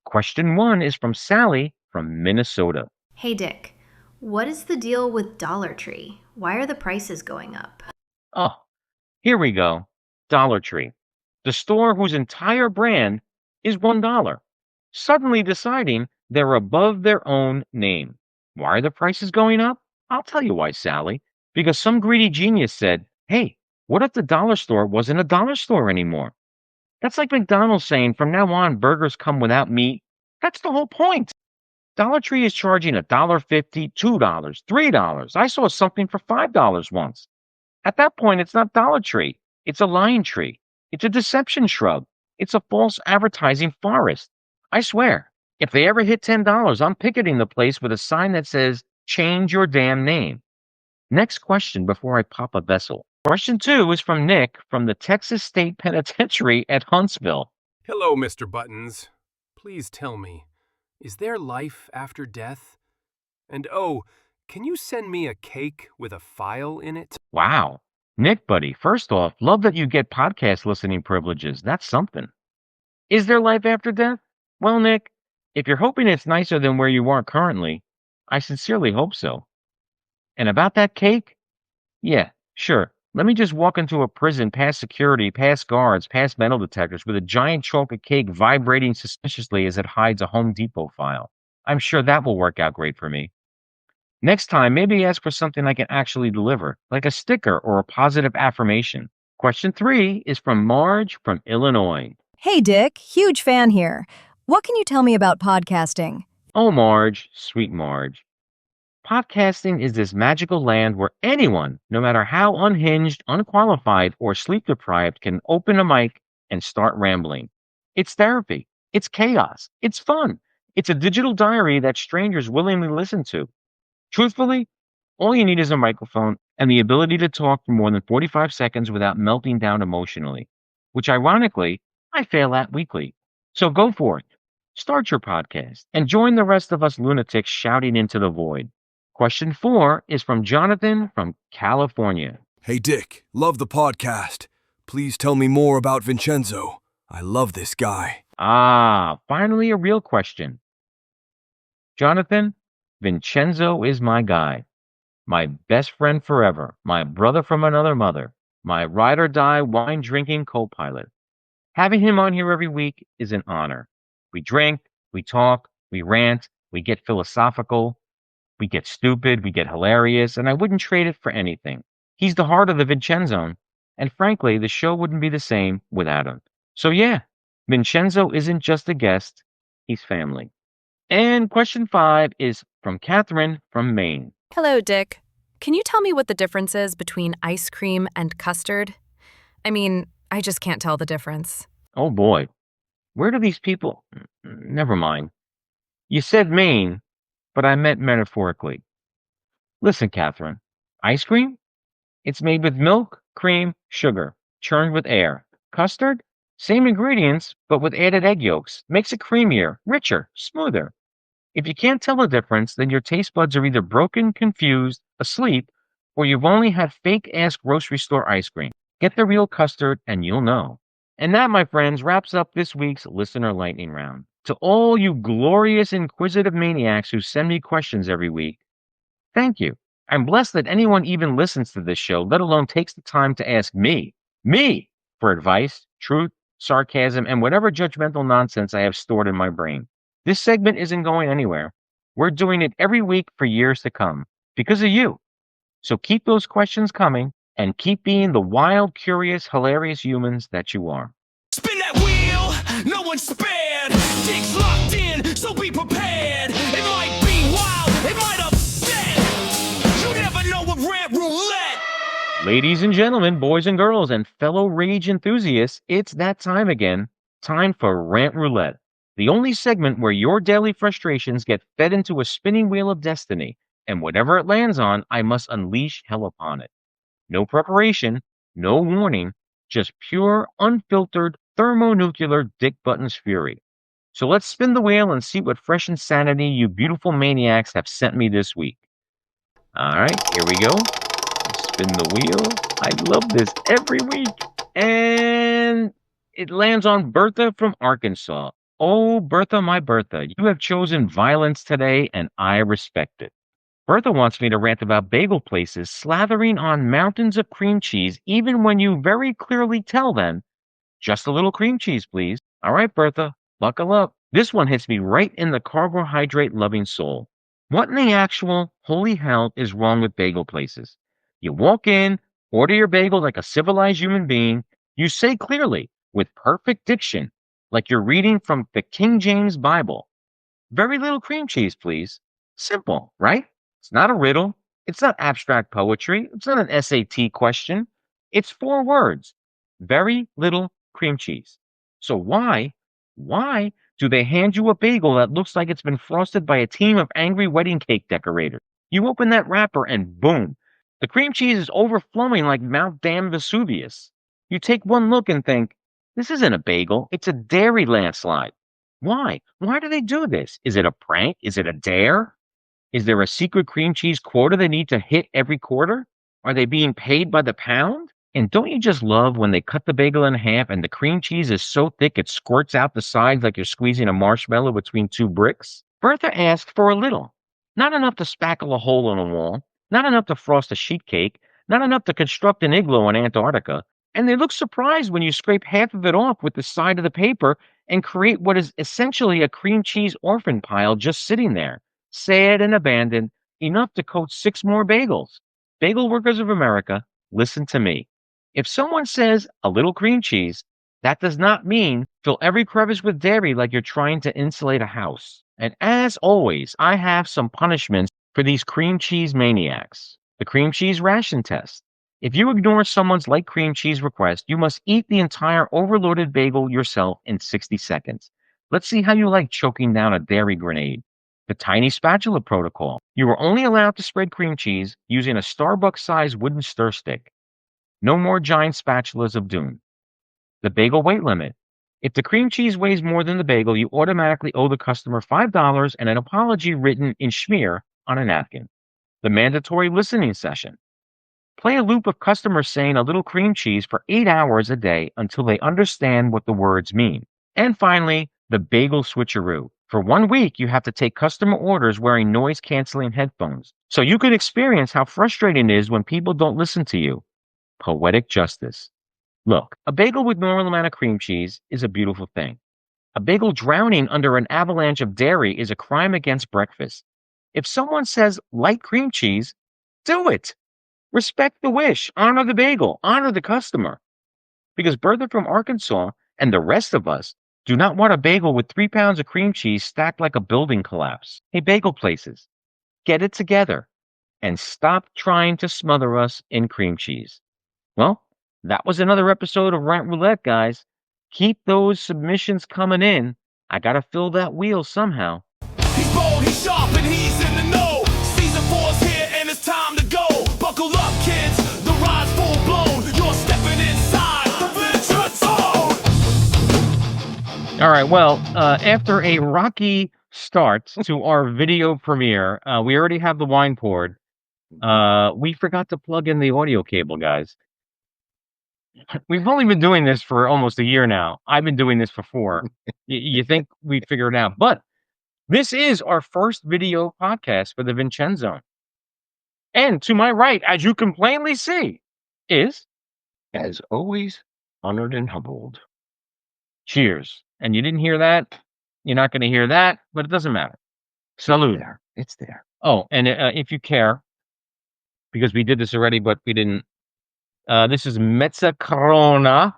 Question 1 is from Sally from Minnesota. Hey Dick, what is the deal with Dollar Tree? Why are the prices going up? Oh, here we go. Dollar Tree, the store whose entire brand is $1, suddenly deciding they're above their own name. Why are the prices going up? I'll tell you why, Sally. Because some greedy genius said, "Hey, what if the dollar store wasn't a dollar store anymore?" That's like McDonald's saying from now on burgers come without meat. That's the whole point. Dollar Tree is charging $1.50, $2, $3. I saw something for $5 once. At that point, it's not Dollar Tree. It's a lying tree. It's a deception shrub. It's a false advertising forest. I swear, if they ever hit $10, I'm picketing the place with a sign that says, "Change your damn name." Next question before I pop a vessel. Question 2 is from Nick from the Texas State Penitentiary at Huntsville. Hello, Mr. Buttons. Please tell me, is there life after death? And oh, can you send me a cake with a file in it? Wow. Nick, buddy, first off, love that you get podcast listening privileges. That's something. Is there life after death? Well, Nick, if you're hoping it's nicer than where you are currently, I sincerely hope so. And about that cake? Yeah, sure. Let me just walk into a prison past security, past guards, past metal detectors with a giant chocolate cake vibrating suspiciously as it hides a Home Depot file. I'm sure that will work out great for me. Next time, maybe ask for something I can actually deliver, like a sticker or a positive affirmation. Question 3 is from Marge from Illinois. Hey, Dick, huge fan here. What can you tell me about podcasting? Oh, Marge, sweet Marge. Podcasting is this magical land where anyone, no matter how unhinged, unqualified, or sleep deprived, can open a mic and start rambling. It's therapy. It's chaos. It's fun. It's a digital diary that strangers willingly listen to. Truthfully, all you need is a microphone and the ability to talk for more than 45 seconds without melting down emotionally, which ironically, I fail at weekly. So go forth, start your podcast, and join the rest of us lunatics shouting into the void. Question 4 is from Jonathan from California. Hey Dick, love the podcast. Please tell me more about Vincenzo. I love this guy. Ah, finally a real question. Jonathan, Vincenzo is my guy. My best friend forever, my brother from another mother, my ride or die wine drinking co-pilot. Having him on here every week is an honor. We drink, we talk, we rant, we get philosophical, we get stupid, we get hilarious, and I wouldn't trade it for anything. He's the heart of the Vincenzo, and frankly, the show wouldn't be the same without him. So yeah, Vincenzo isn't just a guest, he's family. And question 5 is from Catherine from Maine. Hello, Dick. Can you tell me what the difference is between ice cream and custard? I mean, I just can't tell the difference. Oh boy, where do these people... Never mind. You said Maine, but I meant metaphorically. Listen, Catherine, ice cream? It's made with milk, cream, sugar, churned with air. Custard? Same ingredients, but with added egg yolks. Makes it creamier, richer, smoother. If you can't tell the difference, then your taste buds are either broken, confused, asleep, or you've only had fake-ass grocery store ice cream. Get the real custard and you'll know. And that, my friends, wraps up this week's Listener Lightning Round. To all you glorious inquisitive maniacs who send me questions every week, thank you. I'm blessed that anyone even listens to this show, let alone takes the time to ask me, for advice, truth, sarcasm, and whatever judgmental nonsense I have stored in my brain. This segment isn't going anywhere. We're doing it every week for years to come, because of you. So keep those questions coming, and keep being the wild, curious, hilarious humans that you are. Spin that wheel, no one's spared. Dick's locked in, so be prepared. It might be wild, it might upset. You never know with rant roulette. Ladies and gentlemen, boys and girls, and fellow rage enthusiasts, it's that time again. Time for Rant Roulette, the only segment where your daily frustrations get fed into a spinning wheel of destiny, and whatever it lands on, I must unleash hell upon it. No preparation, no warning, just pure, unfiltered, thermonuclear Dick Buttons fury. So let's spin the wheel and see what fresh insanity you beautiful maniacs have sent me this week. All right, here we go. Spin the wheel. I love this every week. And it lands on Bertha from Arkansas. Oh, Bertha, my Bertha, you have chosen violence today, and I respect it. Bertha wants me to rant about bagel places slathering on mountains of cream cheese, even when you very clearly tell them, just a little cream cheese, please. All right, Bertha, buckle up. This one hits me right in the carbohydrate-loving soul. What in the actual holy hell is wrong with bagel places? You walk in, order your bagel like a civilized human being. You say clearly, with perfect diction, like you're reading from the King James Bible. Very little cream cheese, please. Simple, right? It's not a riddle. It's not abstract poetry. It's not an SAT question. It's 4 words. Very little cream cheese. So why do they hand you a bagel that looks like it's been frosted by a team of angry wedding cake decorators? You open that wrapper and boom, the cream cheese is overflowing like Mount Damn Vesuvius. You take one look and think, this isn't a bagel. It's a dairy landslide. Why? Why do they do this? Is it a prank? Is it a dare? Is there a secret cream cheese quota they need to hit every quarter? Are they being paid by the pound? And don't you just love when they cut the bagel in half and the cream cheese is so thick it squirts out the sides like you're squeezing a marshmallow between 2 bricks? Bertha asked for a little. Not enough to spackle a hole in a wall, not enough to frost a sheet cake, not enough to construct an igloo in Antarctica. And they look surprised when you scrape half of it off with the side of the paper and create what is essentially a cream cheese orphan pile just sitting there, sad and abandoned, enough to coat 6 more bagels. Bagel workers of America, listen to me. If someone says a little cream cheese, that does not mean fill every crevice with dairy like you're trying to insulate a house. And as always, I have some punishments for these cream cheese maniacs. The cream cheese ration test. If you ignore someone's light cream cheese request, you must eat the entire overloaded bagel yourself in 60 seconds. Let's see how you like choking down a dairy grenade. The tiny spatula protocol. You are only allowed to spread cream cheese using a Starbucks-sized wooden stir stick. No more giant spatulas of doom. The bagel weight limit. If the cream cheese weighs more than the bagel, you automatically owe the customer $5 and an apology written in schmear on a napkin. The mandatory listening session. Play a loop of customers saying a little cream cheese for 8 hours a day until they understand what the words mean. And finally, the bagel switcheroo. For 1 week, you have to take customer orders wearing noise-canceling headphones, so you can experience how frustrating it is when people don't listen to you. Poetic justice. Look, a bagel with normal amount of cream cheese is a beautiful thing. A bagel drowning under an avalanche of dairy is a crime against breakfast. If someone says light cream cheese, do it. Respect the wish, honor the bagel, honor the customer. Because Bertha from Arkansas and the rest of us do not want a bagel with 3 pounds of cream cheese stacked like a building collapse. Hey, bagel places, get it together and stop trying to smother us in cream cheese. Well, that was another episode of Rant Roulette, guys. Keep those submissions coming in. I gotta fill that wheel somehow. He's bold, he's sharp, and he's in the know. Season 4's here and it's time to go. Buckle up, kids, the ride's full blown. You're stepping inside the venture zone. All right, well, after a rocky start to our video premiere, we already have the wine poured. We forgot to plug in the audio cable, guys. We've only been doing this for almost a year now. I've been doing this for 4. You think we'd figure it out, but this is our first video podcast for the Vincenzo. And to my right, as you can plainly see, is, as always, honored and humbled. Cheers. And you didn't hear that. You're not going to hear that, but it doesn't matter. Salute. It's there. Oh, and if you care, because we did this already, but we didn't. This is Mezza Corona,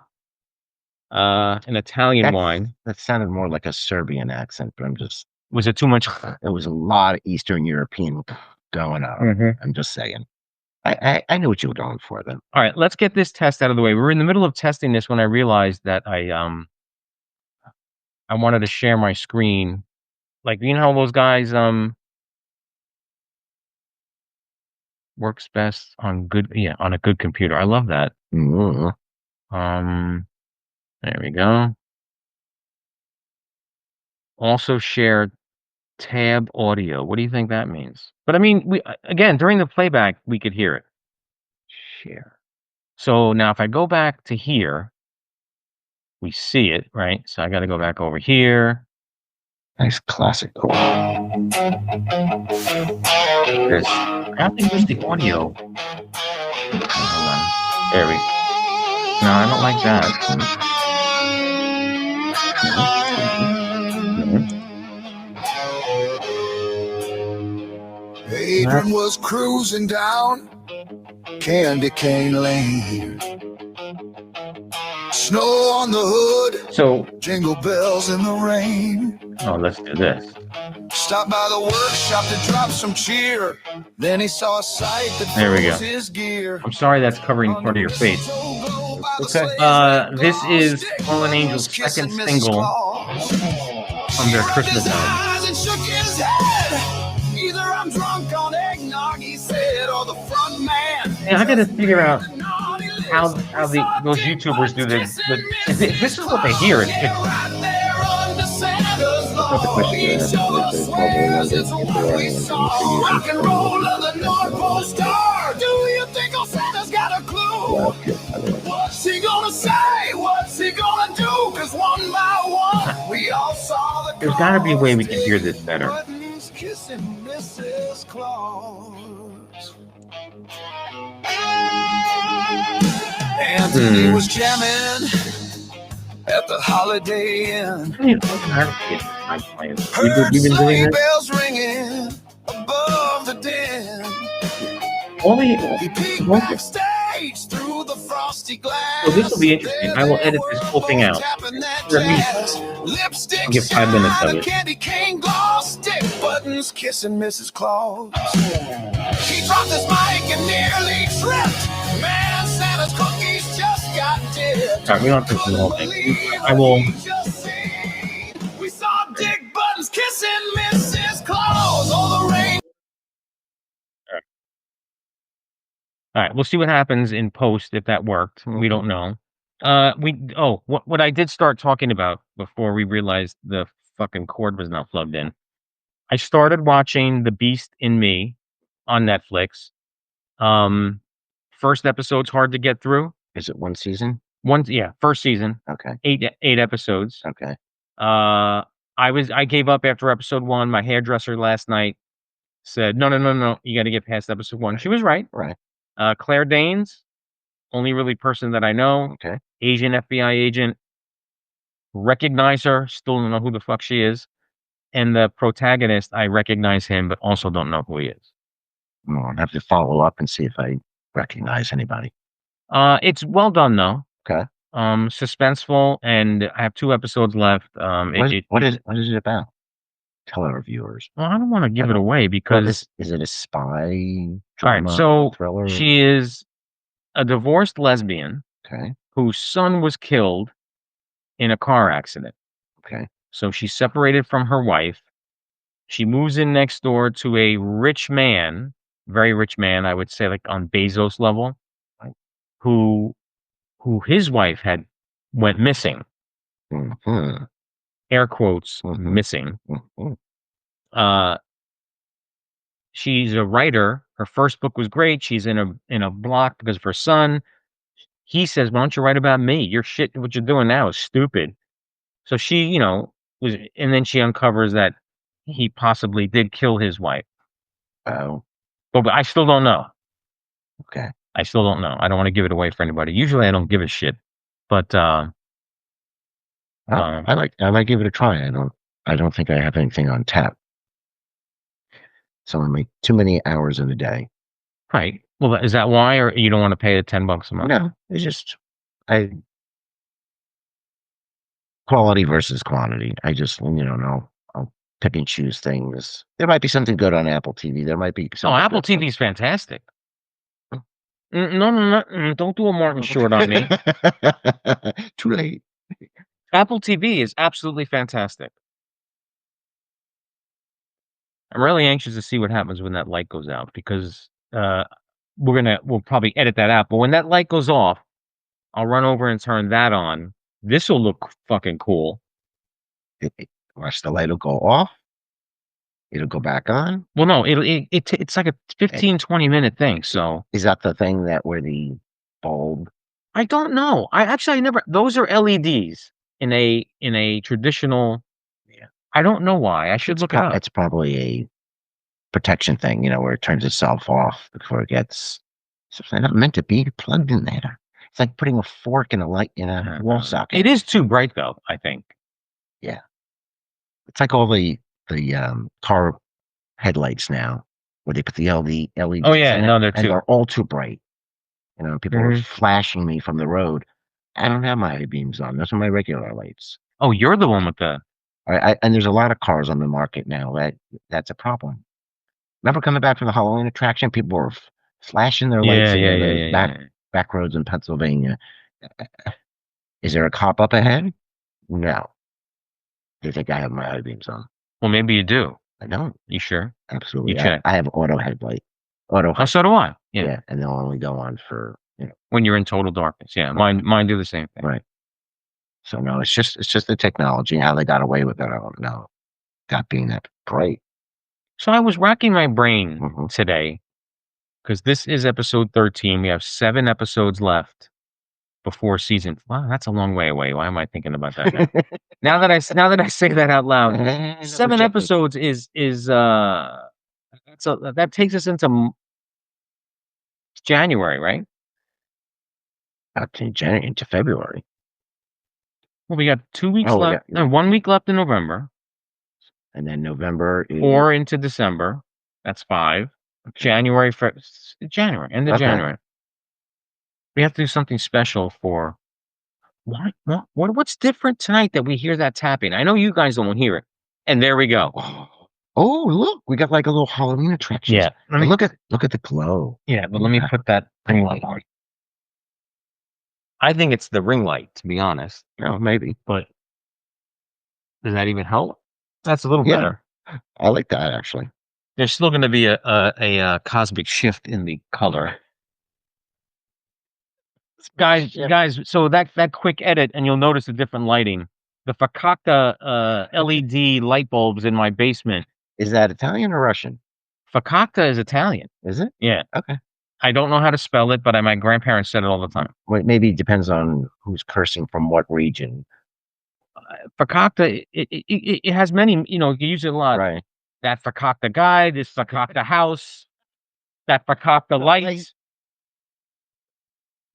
an Italian wine. That sounded more like a Serbian accent, but I'm just. Was it too much? There was a lot of Eastern European going on. Mhm. I'm just saying. I knew what you were going for then. All right, let's get this test out of the way. We were in the middle of testing this when I realized that I wanted to share my screen. Like, you know how those guys works best on on a good computer. I love that. Mhm. There we go. Also share tab audio. What do you think that means? But I mean, we again during the playback we could hear it. Share. So now if I go back to here, we see it, right? So I got to go back over here. Nice classic. There's apparently just the audio. Hold on. There we go. No, I don't like that. Adrian was cruising down Candy Cane Lane. Snow on the hood, So, jingle bells in the rain. oh, let's do this. Stopped by the workshop to drop some cheer. Then he saw a sight that There we froze go. his gear. I'm sorry that's covering part of your face. Okay. This is Fallen Angel's second single from their Christmas album. And shook his head. Either I'm drunk on eggnog, he said, or the front man. Yeah, I gotta figure out how those YouTubers do this. This is what they hear. It's What the question is, rock and roll of the North Pole Star. Do you think old Santa's got a clue? What's he gonna say? What's he gonna do? 'Cause one by one, we all saw the There's gotta be a way we can hear this better. Buttons kissing Mrs. Claus. Anthony was jamming at the Holiday Inn. We've been doing this. Bells ringing above the den. Only He peeked backstage through through the frosty glass. So this will be interesting. I will edit this whole thing out. Or at least Lipstick I'll give 5 minutes of shine, it. candy cane gloss, stick buttons, kissing Mrs. Claus. He dropped his mic and nearly tripped. Man, Santa's cookies just got dipped. All right, we don't have to do the whole thing. I will. We saw Dick Buttons kissing Mrs. Claus. Oh, the rain. All right, we'll see what happens in post if that worked. We don't know. What I did start talking about before we realized the fucking cord was not plugged in. I started watching The Beast in Me on Netflix. First episode's hard to get through. Is it one season? First season. Okay. 8 episodes. Okay. I gave up after episode 1. My hairdresser last night said, no, you got to get past episode 1. She was right. Right. Claire Danes, only really person that I know. Okay. Asian FBI agent. Recognize her, still don't know who the fuck she is. And the protagonist, I recognize him, but also don't know who he is. Well, I'll have to follow up and see if I recognize anybody. It's well done though. Okay. Suspenseful, and I have 2 episodes left. What is it about? Tell our viewers. Well, I don't want to give it away because is it a spy all right, drama, so thriller? she is a divorced lesbian Okay. whose son was killed in a car accident. Okay. So she's separated from her wife. She moves in next door to a rich man, very rich man, I would say, like on Bezos level, Right. who his wife had went missing. Mm-hmm. Air quotes, Mhm. missing. Mm-hmm. She's a writer. Her first book was great. She's in a block because of her son. He says, "Why don't you write about me? Your shit, what you're doing now is stupid." So she, and then she uncovers that he possibly did kill his wife. Oh. But I still don't know. Okay. I still don't know. I don't want to give it away for anybody. Usually I don't give a shit. But I might give it a try. I don't think I have anything on tap. So I make too many hours in a day. Right. Well, is that why, or you don't want to pay the $10 a month? No, it's just quality versus quantity. I just know. I'll pick and choose things. There might be something good on Apple TV. There might be something. Oh, Apple TV is fantastic. No, don't do a Martin Short on me. Too late. Apple TV is absolutely fantastic. I'm really anxious to see what happens when that light goes out because we'll probably edit that out. But when that light goes off, I'll run over and turn that on. This will look fucking cool. Watch the light will go off. It'll go back on. Well, no, it's like a 15-20 minute thing. So is that the thing that where the bulb? I don't know. I never. Those are LEDs in a traditional. Yeah. I don't know why. I should look it up. It's probably a protection thing, where it turns itself off before it gets. So it's not meant to be plugged in there. It's like putting a fork in a light in a wall socket. It is too bright though, I think. Yeah. It's like all the car headlights now, where they put the LEDs. Oh yeah, no, and they're all too bright. People are flashing me from the road. I don't have my high beams on. Those are my regular lights. Oh, you're the one with the. And there's a lot of cars on the market now that's a problem. Remember coming back from the Halloween attraction, people were flashing their lights in the back roads in Pennsylvania. Is there a cop up ahead? No. They think I have my high beams on. Well, maybe you do. I don't. You sure? Absolutely. You check. I have auto headlight. Oh, so do I. Yeah. And they'll only go on for when you're in total darkness. Yeah, mine do the same thing. Right. So no, it's just the technology. How they got away with it, I don't know. That being that bright. So I was racking my brain today because this is episode 13. We have 7 episodes left before season. Wow, that's a long way away. Why am I thinking about that now? now that I say that out loud, 7 episodes is so that takes us into January, right? Up to January into February. Well, we got 2 weeks left. No, 1 week left in November. And then November is 4 into December. That's 5. Okay. January, end of January. We have to do something special for what's different tonight that we hear that tapping? I know you guys don't hear it. And there we go. Oh, look, we got like a little Halloween attraction. Yeah. And look at the glow. Yeah, but let me put that ring light on. I think it's the ring light, to be honest. Oh, maybe. But does that even help? That's a little better. I like that actually. There's still going to be a cosmic shift in the color. Guys, so that quick edit, and you'll notice the different lighting. The Fakakta LED light bulbs in my basement. Is that Italian or Russian? Fakakta is Italian. Is it? Yeah. Okay. I don't know how to spell it, but my grandparents said it all the time. Well, maybe it depends on who's cursing from what region. Fakakta, it has many, you use it a lot. Right. That Fakakta guy, this Fakakta house, that Fakakta lights.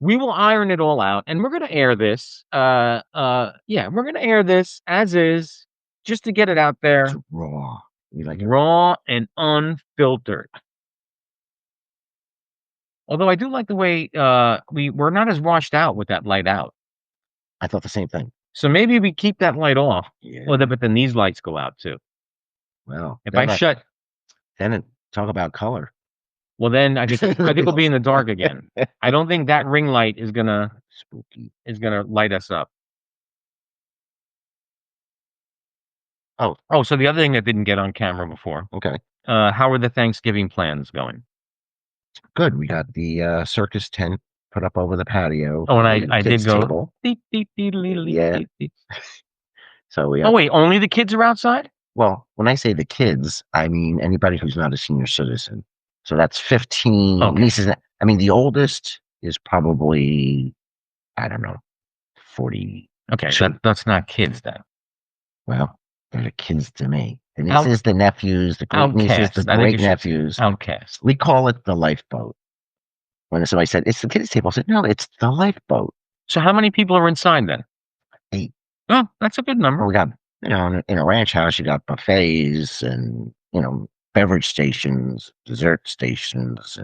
We will iron it all out, and we're going to air this. We're going to air this as is, just to get it out there. It's raw. We like it raw and unfiltered. Although I do like the way we're not as washed out with that light out. I thought the same thing. So maybe we keep that light off. Yeah. Well, but then these lights go out too. Well, if I shut, then talk about color. Well, then I think we'll be in the dark again. I don't think that ring light is gonna light us up. Oh, so the other thing that didn't get on camera before. Okay. How are the Thanksgiving plans going? Good. We got the circus tent put up over the patio. Oh, and I did go. Yeah. So we. Oh wait, only the kids are outside? Well, when I say the kids, I mean anybody who's not a senior citizen. So that's 15 nieces. I mean, the oldest is probably, I don't know, 40. Okay, so that's not kids then. Well, they're the kids to me. The nieces, the nephews, the great nieces, the great nephews. Outcast. We call it the lifeboat. When somebody said, it's the kids' table, I said, no, it's the lifeboat. So how many people are inside then? 8. Oh, that's a good number. Well, we got, in a ranch house, you got buffets and, beverage stations, dessert stations,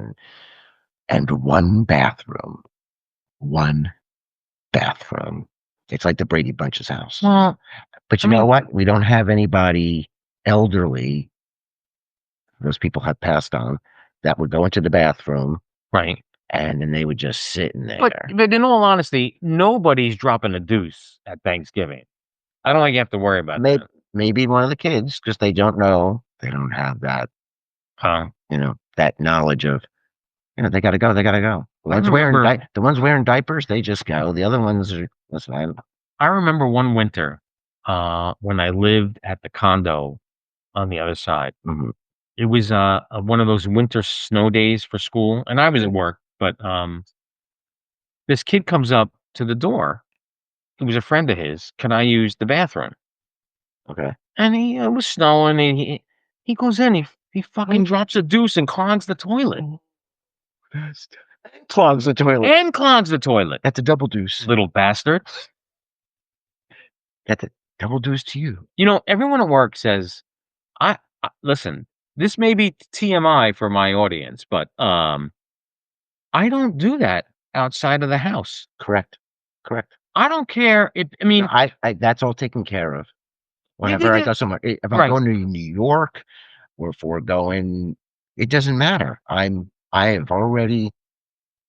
and one bathroom. One bathroom. It's like the Brady Bunch's house. Well, but you know what? We don't have anybody elderly. Those people have passed on that would go into the bathroom. Right. And then they would just sit in there. But in all honesty, nobody's dropping a deuce at Thanksgiving. I don't think you have to worry about that. Maybe one of the kids, because they don't know. They don't have that, that knowledge of, they got to go. They got to go. The ones wearing diapers, they just go. The other ones are, listen, I remember one winter when I lived at the condo on the other side. Mm-hmm. It was one of those winter snow days for school, and I was at work. But this kid comes up to the door. It was a friend of his. Can I use the bathroom? Okay. And it was snowing, and he goes in. He fucking drops a deuce and clogs the toilet. Clogs the toilet. And clogs the toilet. That's a double deuce. Little bastard. That's a double deuce to you. Everyone at work says, I listen, this may be TMI for my audience, but I don't do that outside of the house. Correct. I don't care. I that's all taken care of. Whenever I go somewhere, if I'm going to New York, or if we're going, it doesn't matter. I have already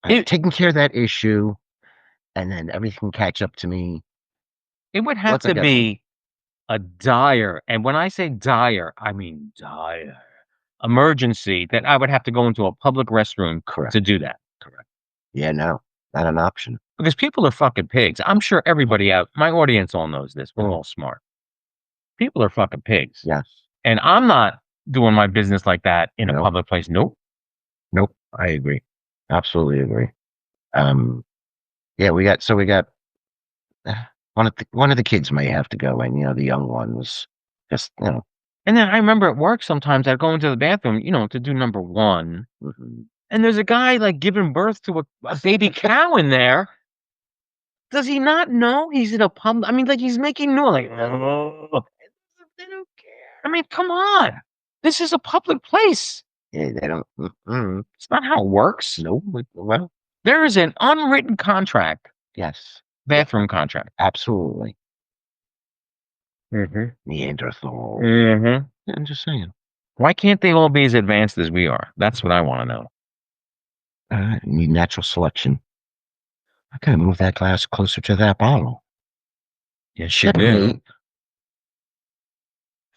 taken care of that issue, and then everything can catch up to me. It would have to be a dire, and when I say dire, I mean dire emergency that I would have to go into a public restroom to do that. Correct. Yeah, no, not an option. Because people are fucking pigs. I'm sure everybody out, my audience all knows this. We're all smart. People are fucking pigs. Yes. And I'm not doing my business like that in a public place. Nope. I agree. Absolutely agree. We got one of the kids may have to go, and the young ones just And then I remember at work sometimes I'd go into the bathroom, to do number 1. Mm-hmm. And there's a guy like giving birth to a baby cow in there. Does he not know he's in a pub? I mean, like he's making noise. Like, oh. They don't care. I mean, come on. This is a public place. Yeah, they don't. It's not how it works. No. Well, There is an unwritten contract, Yes, bathroom contract. absolutely. Mm-hmm. Neanderthal. Mm-hmm. Yeah, I'm just saying. Why can't they all be as advanced as we are? That's what I want to know. Need natural selection. I gotta move that glass closer to that bottle. Yes, you do.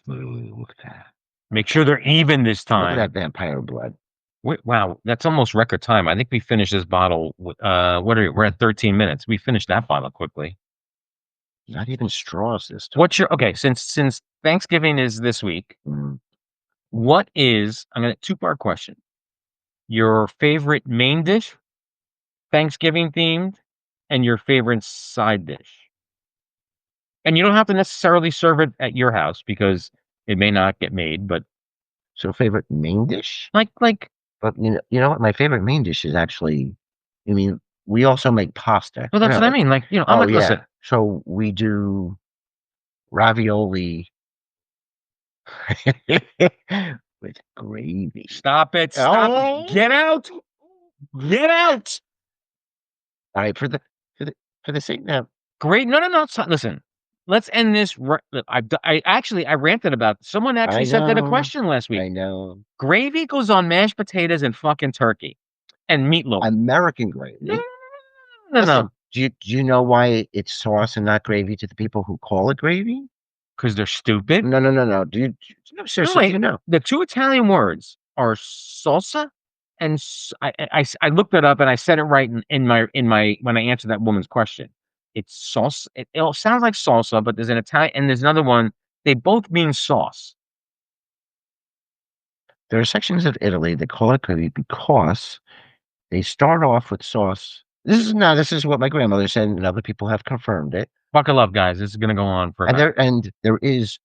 Look at that. Make sure they're even this Look time. at that vampire blood. Wow, that's almost record time. I think we finished this bottle. What are we? We're at 13 minutes. We finished that bottle quickly. Not even straws this time. What's your since Thanksgiving is this week? What is two-part question? Your favorite main dish, Thanksgiving themed, and your favorite side dish. And you don't have to necessarily serve it at your house because it may not get made. But so, favorite main dish, like. But you know what? My favorite main dish is actually. I mean, we also make pasta. Well, that's what I mean. Like, you know, listen. So we do ravioli with gravy. Stop it! Stop! Oh. Get out! Get out! All right, for the sake now. Great. No. Listen, let's end this. I ranted about someone actually sent that a question last week. I know. Gravy goes on mashed potatoes and fucking turkey and meatloaf. American gravy. No. Listen, do you know why it's sauce and not gravy to the people who call it gravy? Because they're stupid. No. Do you seriously? You know the two Italian words are salsa and I looked it up and I said it right in my when I answered that woman's question. It's salsa. It sounds like salsa, but there's an Italian and there's another one. They both mean sauce. There are sections of Italy that call it gravy because they start off with sauce. This is what my grandmother said, and other people have confirmed it. Buckle up, guys. This is going to go on for. And there is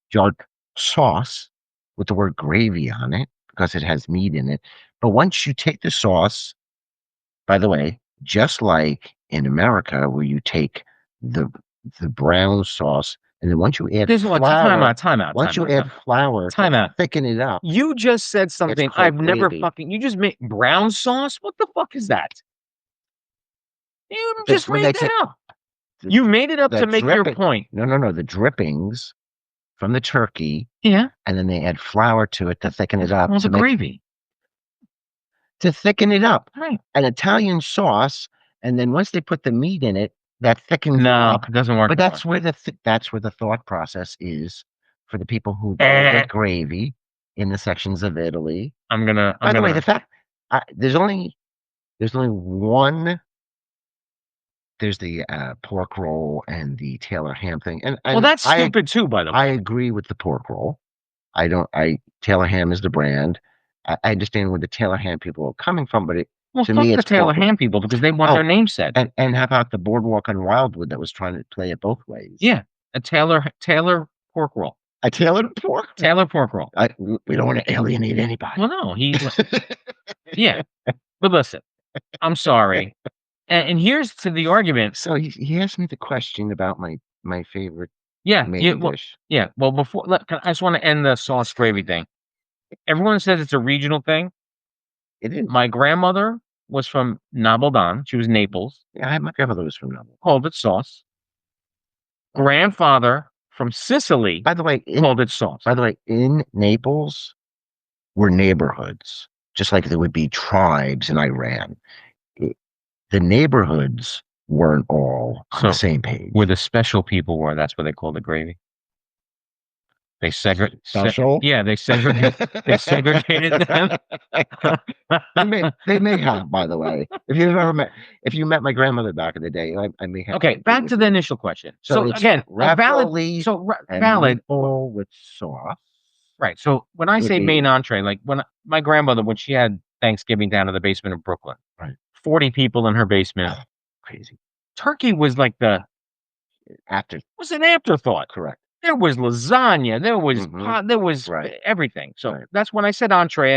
sauce with the word gravy on it because it has meat in it. But once you take the sauce, by the way, just like in America, where you take the brown sauce, and then once you add flour, time out. Once you add flour, thicken it up. You just said something I've never fucking. You just made brown sauce. What the fuck is that? You just made that up. You made it up to make your point. No. The drippings from the turkey. Yeah. And then they add flour to it to thicken it up. Well, the gravy. To thicken it up. Right. An Italian sauce, and then once they put the meat in it, that thickens it up. No, it doesn't work. But that's where the thought process is for the people who get gravy in the sections of Italy. By the way, the fact there's only one. There's the pork roll and the Taylor ham thing, and that's stupid too. By the way, I agree with the pork roll. Taylor ham is the brand. I understand where the Taylor ham people are coming from, but to me, it's the Taylor ham people because they want their name said. And how about the Boardwalk on Wildwood that was trying to play it both ways? Yeah, a Taylor pork roll. A Taylor pork? Taylor pork roll. We don't want to alienate anybody. Well, no, yeah, but listen, I'm sorry. And here's to the argument. So he asked me the question about my favorite dish. Yeah. Well, I just want to end the sauce gravy thing. Everyone says it's a regional thing. It is. My grandmother was from Nabaldon. She was Naples. Yeah, my grandmother was from Naples. Called it sauce. Grandfather from Sicily. By the way, called it sauce. By the way, in Naples were neighborhoods, just like there would be tribes in Iran. The neighborhoods weren't all on the same page. Where the special people were, that's what they called the gravy. They segregated. They segregated them. they may have, by the way. If you met my grandmother back in the day, I may have. Okay, back to the initial question. So again, valid. Valid with sauce. Right. So when I say main entree, like when my grandmother, when she had Thanksgiving down in the basement of Brooklyn, right, 40 people in her basement. Oh, crazy. Turkey was like an afterthought. Correct. There was lasagna. There was there was everything. So that's when I said entree.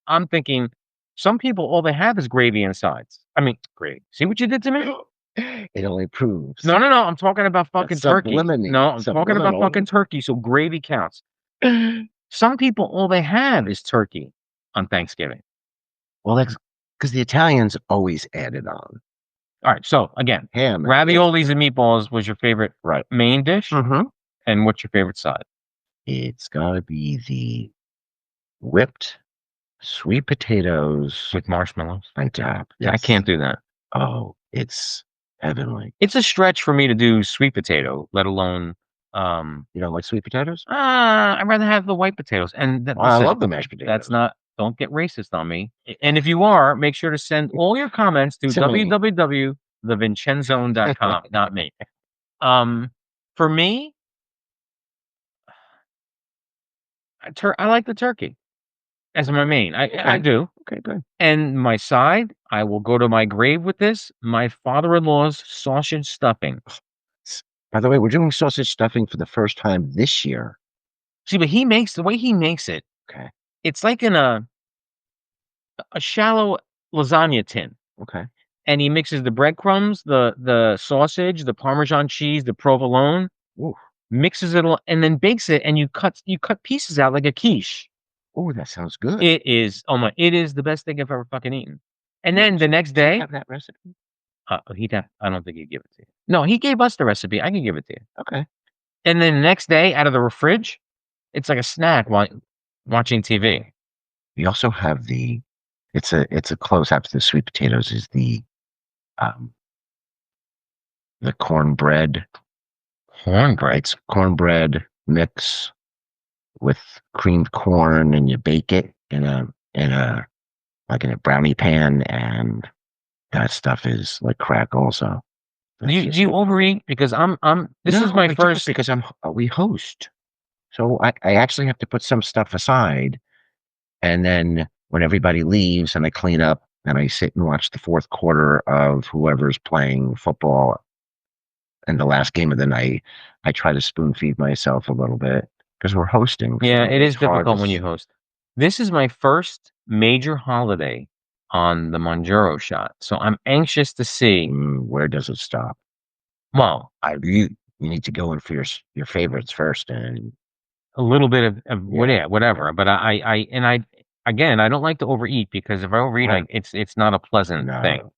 I'm thinking some people all they have is gravy and sides. I mean, gravy. See what you did to me? It only proves. No. I'm talking about fucking turkey. No, I'm talking about fucking turkey. So gravy counts. Some people all they have is turkey on Thanksgiving. Well, that's because the Italians always added on All right. So again, ham. raviolis and meatballs was your favorite main dish, and what's your favorite side? It's gotta be the whipped sweet potatoes With marshmallows on top. Yeah, I can't do that. Oh, it's heavenly. It's a stretch for me to do sweet potato, let alone. You don't like sweet potatoes? I'd rather have the white potatoes. And Well, I love the mashed potatoes. That's not. Don't get racist on me. And if you are, make sure to send all your comments to www.thevincenzone.com, not me. For me, I like the turkey as my main. I do. Okay, good. And my side, I will go to my grave with this. My father-in-law's sausage stuffing. By the way, we're doing sausage stuffing for the first time this year. See, but the way he makes it. Okay. It's like in a shallow lasagna tin. Okay. And he mixes the breadcrumbs, the sausage, the Parmesan cheese, the provolone, mixes it all, and then bakes it. And you cut pieces out like a quiche. Oh, that sounds good. It is. It is the best thing I've ever fucking eaten. And then the next day, have that recipe. I don't think he'd give it to you. No, he gave us the recipe. I can give it to you. Okay. And then the next day, out of the fridge, it's like a snack while watching TV. We also have it's a close up to the sweet potatoes is the cornbread. Cornbread. It's cornbread mix with creamed corn, and you bake it in a brownie pan, and that stuff is like crack also. Do you overeat? Because this is my first, because we host. So I actually have to put some stuff aside, and then when everybody leaves and I clean up and I sit and watch the fourth quarter of whoever's playing football and the last game of the night, I try to spoon feed myself a little bit because we're hosting. Yeah, it is difficult when you host. This is my first major holiday on the Monjuro shot, so I'm anxious to see where does it stop. Well, you need to go in for your favorites first, and a little bit of whatever. But I don't like to overeat, because if I overeat, it's not a pleasant thing.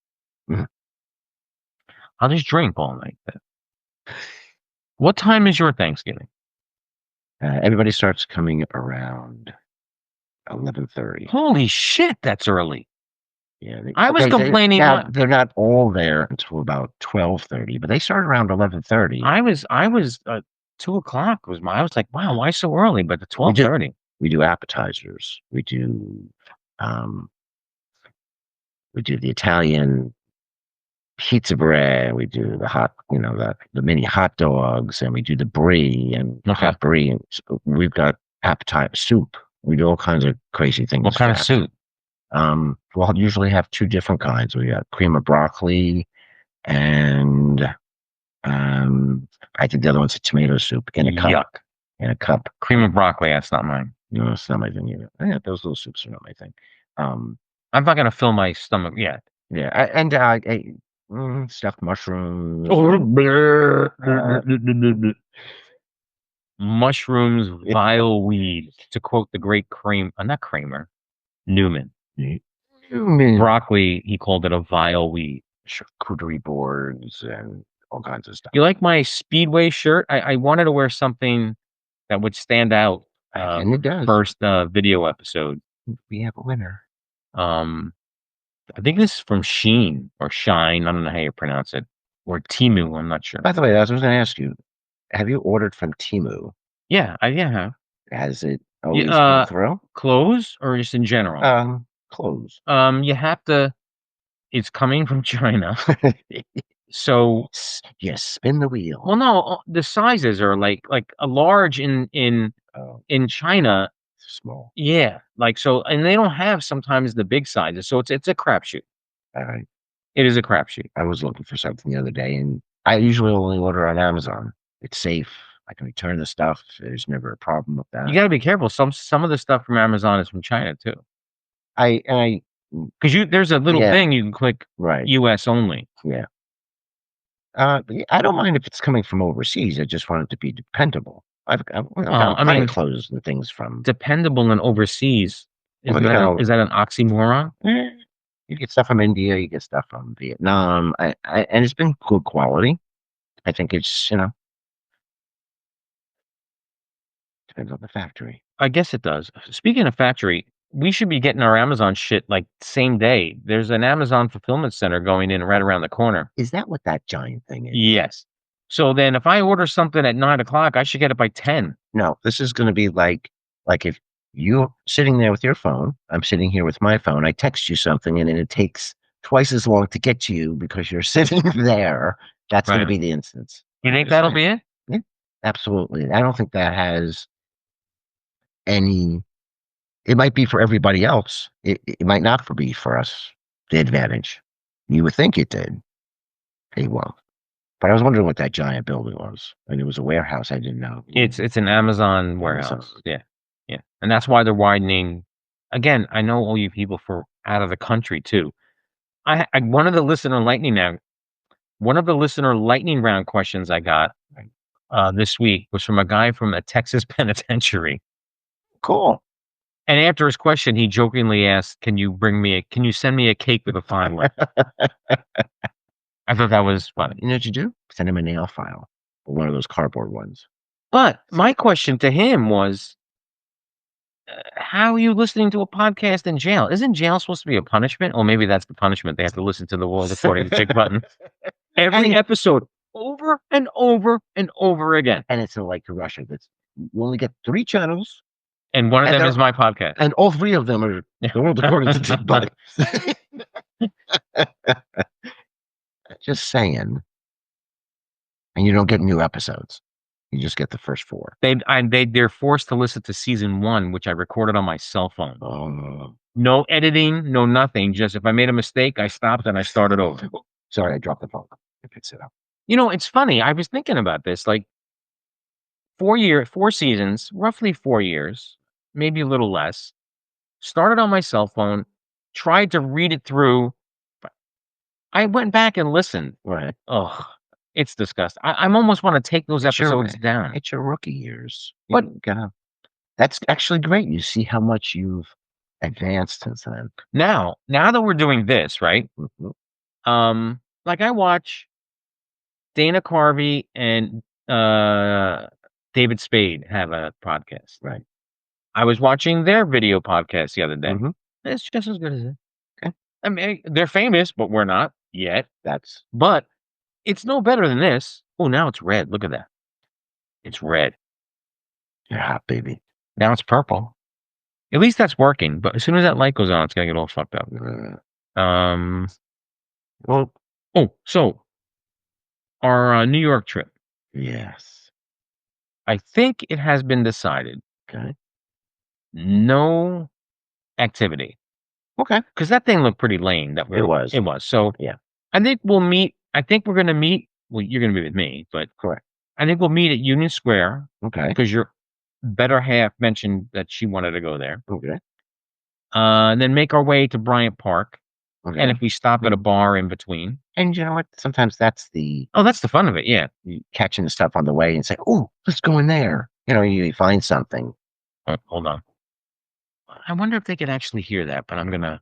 I'll just drink all night. What time is your Thanksgiving? Everybody starts coming around 11:30. Holy shit, that's early. Yeah, I was complaining. They're not all there until about 12:30, but they start around 11:30. I was 2 o'clock I was like, wow, why so early? But the 12:30. We do appetizers. We do the Italian pizza bread. We do the hot, the mini hot dogs, and we do the brie and hot brie. And we've got appetizer soup. We do all kinds of crazy things. What kind of soup? Well, I'll usually have two different kinds. We got cream of broccoli, and I think the other one's a tomato soup in a cup. Yuck. In a cup. Cream of broccoli, that's not mine. No, it's not my thing either. Yeah, those little soups are not my thing. I'm not gonna fill my stomach yet. Yeah, and stuffed mushrooms. Mushrooms, vile weed. To quote the great Newman. Broccoli, he called it a vile weed. Charcuterie boards and all kinds of stuff. You like my Speedway shirt? I wanted to wear something that would stand out. And it does. First video episode. We have a winner. I think this is from Sheen or Shine. I don't know how you pronounce it. Or Temu. I'm not sure. By the way, I was going to ask you, have you ordered from Temu? Yeah, I have. Has it always come through? Clothes or just in general? Clothes. You have to. It's coming from China. So yes, spin the wheel. Well, no, the sizes are like a large in China. Small. Yeah, and they don't have sometimes the big sizes, so it's a crapshoot. All right. It is a crapshoot. I was looking for something the other day, and I usually only order on Amazon. It's safe. I can return the stuff. There's never a problem with that. You got to be careful. Some of the stuff from Amazon is from China too. Because there's a little thing you can click U.S. only. Yeah. I don't mind if it's coming from overseas. I just want it to be dependable. I've got clothes and things from dependable and overseas. Is that an oxymoron? You get stuff from India, you get stuff from Vietnam, and it's been good quality. I think it's, depends on the factory. I guess it does. Speaking of factory, we should be getting our Amazon shit like same day. There's an Amazon fulfillment center going in right around the corner. Is that what that giant thing is? Yes. So then if I order something at 9 o'clock, I should get it by 10. No, this is going to be like if you're sitting there with your phone, I'm sitting here with my phone, I text you something, and then it takes twice as long to get to you because you're sitting there. That's going to be the instance. You think that'll be it? Yeah, absolutely. I don't think that has any. It might be for everybody else. It might not be for us. The advantage. You would think it did. It won't. But I was wondering what that giant building was. And it was a warehouse. I didn't know. It's an Amazon warehouse. Yeah. Yeah. And that's why they're widening. Again, I know all you people for out of the country too. One of the listener lightning round questions I got this week was from a guy from a Texas penitentiary. Cool. And after his question, he jokingly asked, can you send me a cake with a fine one? I thought that was funny. You know what you do? Send him a nail file. Or one of those cardboard ones. But my question to him was, how are you listening to a podcast in jail? Isn't jail supposed to be a punishment? Or maybe that's the punishment. They have to listen to the world according to Chick Button. Every episode, over and over and over again. And it's like Russia. You only get 3 channels. And one of them is my podcast. And all 3 of them are the world according to Chick Button. Just saying. And you don't get new episodes. You just get the first 4. They're forced to listen to season 1, which I recorded on my cell phone. Oh. No editing, no nothing. Just if I made a mistake, I stopped and I started over. Sorry, I dropped the phone. It picks it up. It's funny. I was thinking about this. Like 4 seasons, roughly 4 years, maybe a little less. Started on my cell phone, tried to read it through. I went back and listened. Right. Oh, it's disgusting. I almost want to take those episodes down. It's your rookie years. But that's actually great. You see how much you've advanced since then. Now that we're doing this, right? Mm-hmm. Like I watch Dana Carvey and David Spade have a podcast. Right. I was watching their video podcast the other day. Mm-hmm. It's just as good as it. Okay. I mean, they're famous, but we're not yet. But it's no better than this. Oh, now it's red. Look at that. It's red. You're hot, baby. Now it's purple. At least that's working. But as soon as that light goes on, it's gonna get all fucked up. So our New York trip. Yes. I think it has been decided. Okay. No activity. Okay. Because that thing looked pretty lame. It was. So yeah. I think we'll meet. I think we're going to meet. Well, you're going to be with me, but correct. I think we'll meet at Union Square. Okay. Because your better half mentioned that she wanted to go there. Okay. And then make our way to Bryant Park. Okay. And if we stop at a bar in between. And you know what? Sometimes that's the fun of it. Yeah. You catching the stuff on the way and say, "Oh, let's go in there." You find something. Oh, hold on. I wonder if they could actually hear that, but I'm gonna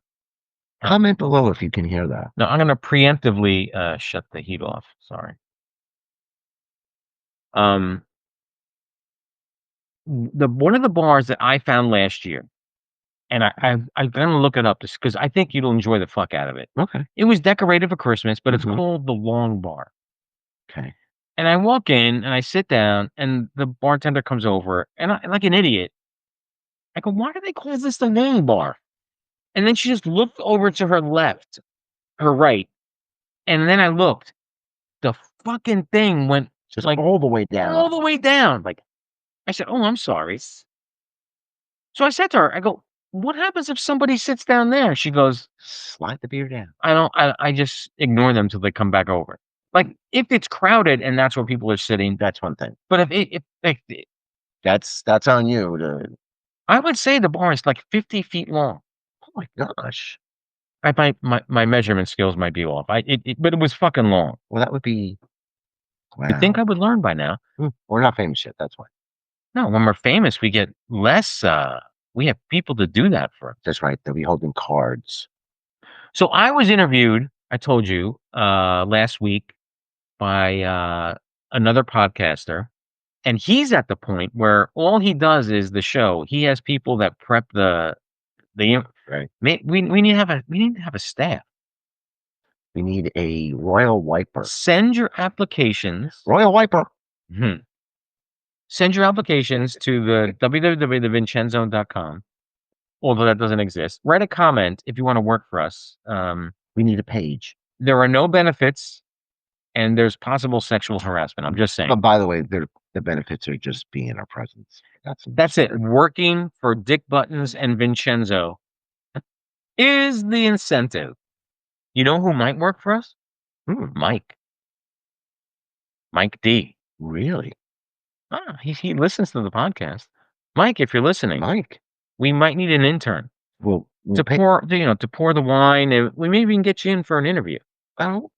comment below if you can hear that. No, I'm gonna preemptively shut the heat off. Sorry. One of the bars that I found last year, and I'm gonna look it up just because I think you'll enjoy the fuck out of it. Okay. It was decorated for Christmas, but it's called the Long Bar. Okay. And I walk in and I sit down, and the bartender comes over, and I, like an idiot, I go, "Why do they call this the Long Bar?" And then she just looked over to her left, her right, and then I looked. The fucking thing went just like all the way down. All the way down. Like, I said, "Oh, I'm sorry." So I said to her, I go, "What happens if somebody sits down there?" She goes, "Slide the beer down." I just ignore them till they come back over. Like, if it's crowded and that's where people are sitting, that's one thing. But if that's on you. I would say the bar is like 50 feet long. Oh my gosh. My measurement skills might be off. But it was fucking long. Well, that would be. Wow. I think I would learn by now. We're not famous yet. That's why. No, when we're famous, we get less. We have people to do that for us. That's right. They'll be holding cards. So I was interviewed, I told you, last week by another podcaster, and he's at the point where all he does is the show. He has people that prep the Right. we need to have a staff. We need a royal wiper. Send your applications. Royal wiper. Send your applications to the www.thevincenzo.com. Although that doesn't exist. Write a comment if you want to work for us. We need a page. There are no benefits, and there's possible sexual harassment. I'm just saying. But by the way, the benefits are just being in our presence. That's it. Working for Dick Buttons and Vincenzo is the incentive. You know who might work for us? Mike. Mike D. Really? He listens to the podcast. Mike, if you're listening, Mike, we might need an intern. Well, to pour the wine. And we maybe even get you in for an interview. I'll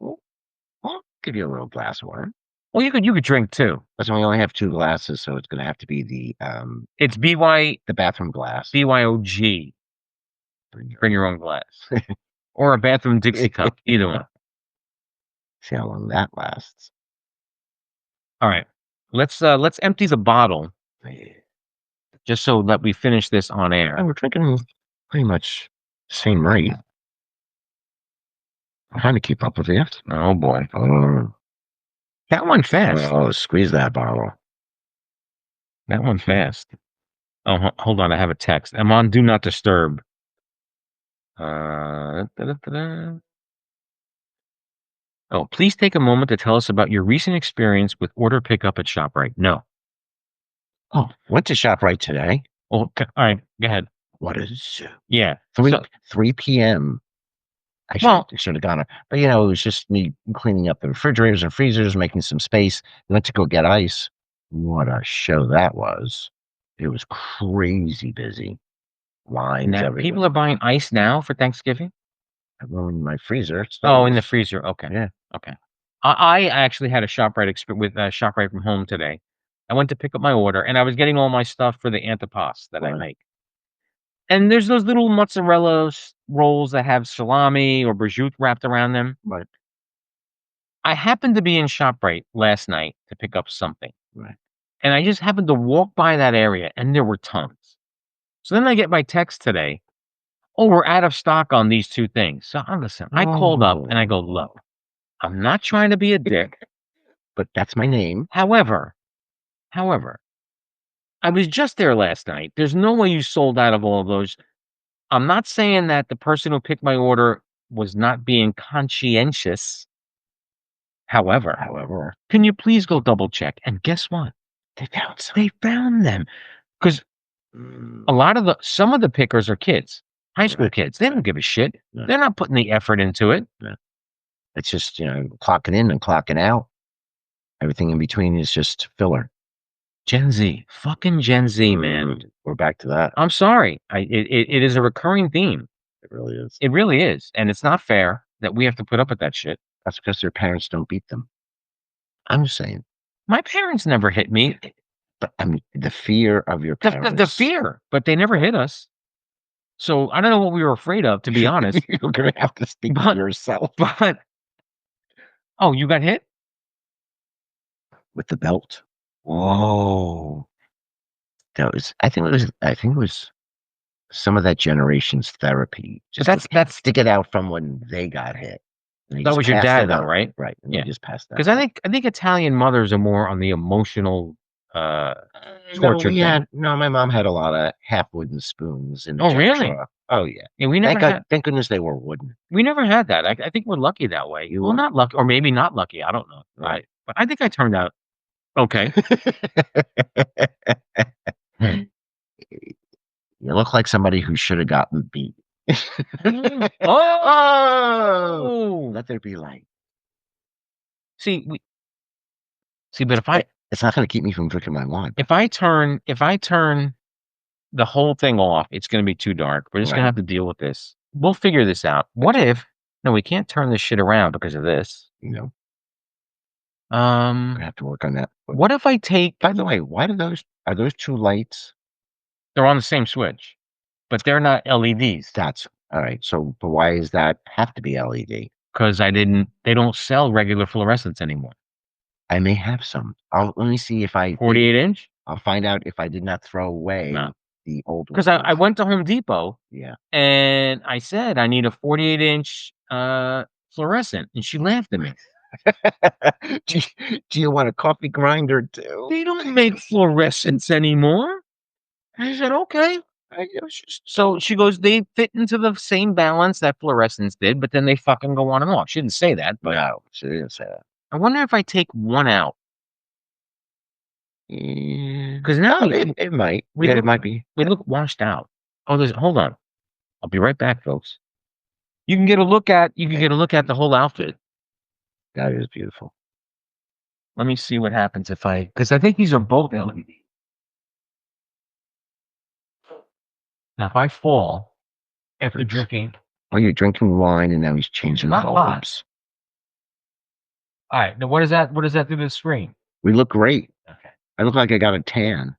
give you a little glass of wine. Well, you could drink too. But we only have 2 glasses, so it's going to have to be the It's the bathroom glass. BYOG. Bring your own glass, or a bathroom Dixie cup. Either one. See how long that lasts. All right, let's empty the bottle, just so that we finish this on air. We're drinking pretty much the same rate. I'm trying to keep up with you. Oh boy. That one fast. Oh, squeeze that bottle. That one fast. Oh, hold on. I have a text. I'm on Do Not Disturb. Oh, please take a moment to tell us about your recent experience with order pickup at ShopRite. No. Oh, went to ShopRite today. Oh, all right. Go ahead. What is? Yeah. 3 p.m. I should have gone. But it was just me cleaning up the refrigerators and freezers, making some space. Went to go get ice. What a show that was! It was crazy busy. Lines. Now, people are buying ice now for Thanksgiving. I'm in my freezer. In the freezer. Okay. Yeah. Okay. I actually had a ShopRite experience with ShopRite from home today. I went to pick up my order, and I was getting all my stuff for the antipasto that I make. And there's those little mozzarella rolls that have salami or prosciutto wrapped around them. Right. I happened to be in ShopRite last night to pick up something. Right. And I just happened to walk by that area, and there were tons. So then I get my text today. Oh, we're out of stock on these 2 things. So listen, I called up and I go, look, I'm not trying to be a dick, but that's my name. However, I was just there last night. There's no way you sold out of all of those. I'm not saying that the person who picked my order was not being conscientious. However, can you please go double check? And guess what? They found some. They found them. Because some of the pickers are kids, high school kids. They don't give a shit. Yeah. They're not putting the effort into it. Yeah. It's just, clocking in and clocking out. Everything in between is just filler. Gen Z. Fucking Gen Z, man. We're back to that. I'm sorry. It is a recurring theme. It really is. It really is. And it's not fair that we have to put up with that shit. That's because their parents don't beat them. I'm just saying. My parents never hit me. But the fear of your parents. The fear. But they never hit us. So I don't know what we were afraid of, to be honest. You're going to have to speak for yourself. But, oh, you got hit? With the belt. Whoa. I think it was some of that generation's therapy. Just that's stick it out from when they got hit. That was your dad, though, right? Right. And yeah. Just passed that. Because I think Italian mothers are more on the emotional torture thing. No, my mom had a lot of half wooden spoons in the really? Drawer. Oh yeah. Yeah, we never thank goodness they were wooden. We never had that. I think we're lucky that way. Well, not lucky, or maybe not lucky. I don't know. Right. But I think I turned out okay. You look like somebody who should have gotten beat. Oh! Let there be light. See, but if it's not going to keep me from drinking my wine. If I turn the whole thing off, it's going to be too dark. We're just going to have to deal with this. We'll figure this out. What if? No, we can't turn this shit around because of this. We're gonna have to work on that. What if I take? By the way, are those 2 lights? They're on the same switch, but they're not LEDs. That's All right. So, but why does that have to be LED? Because they don't sell regular fluorescents anymore. I may have some. Let me see if I 48-inch? I'll find out if I did not throw away No. the old Because ones. I went to Home Depot. Yeah. And I said, I need a 48-inch fluorescent. And she laughed at me. Do you want a coffee grinder too? They don't make fluorescents anymore. I said, okay. So she goes, they fit into the same balance that fluorescents did, but then they fucking go on and off. She didn't say that, but No, she didn't say that. I wonder if I take one out. Because now it might. It might be. We look washed out. Oh, hold on. I'll be right back, folks. You can get a look at the whole outfit. That is beautiful. Let me see what happens because I think these are both LED. Now, if I fall after drinking. Oh, you're drinking wine and now he's changing the bulbs. All right. Now, what does that do to the screen? We look great. Okay. I look like I got a tan.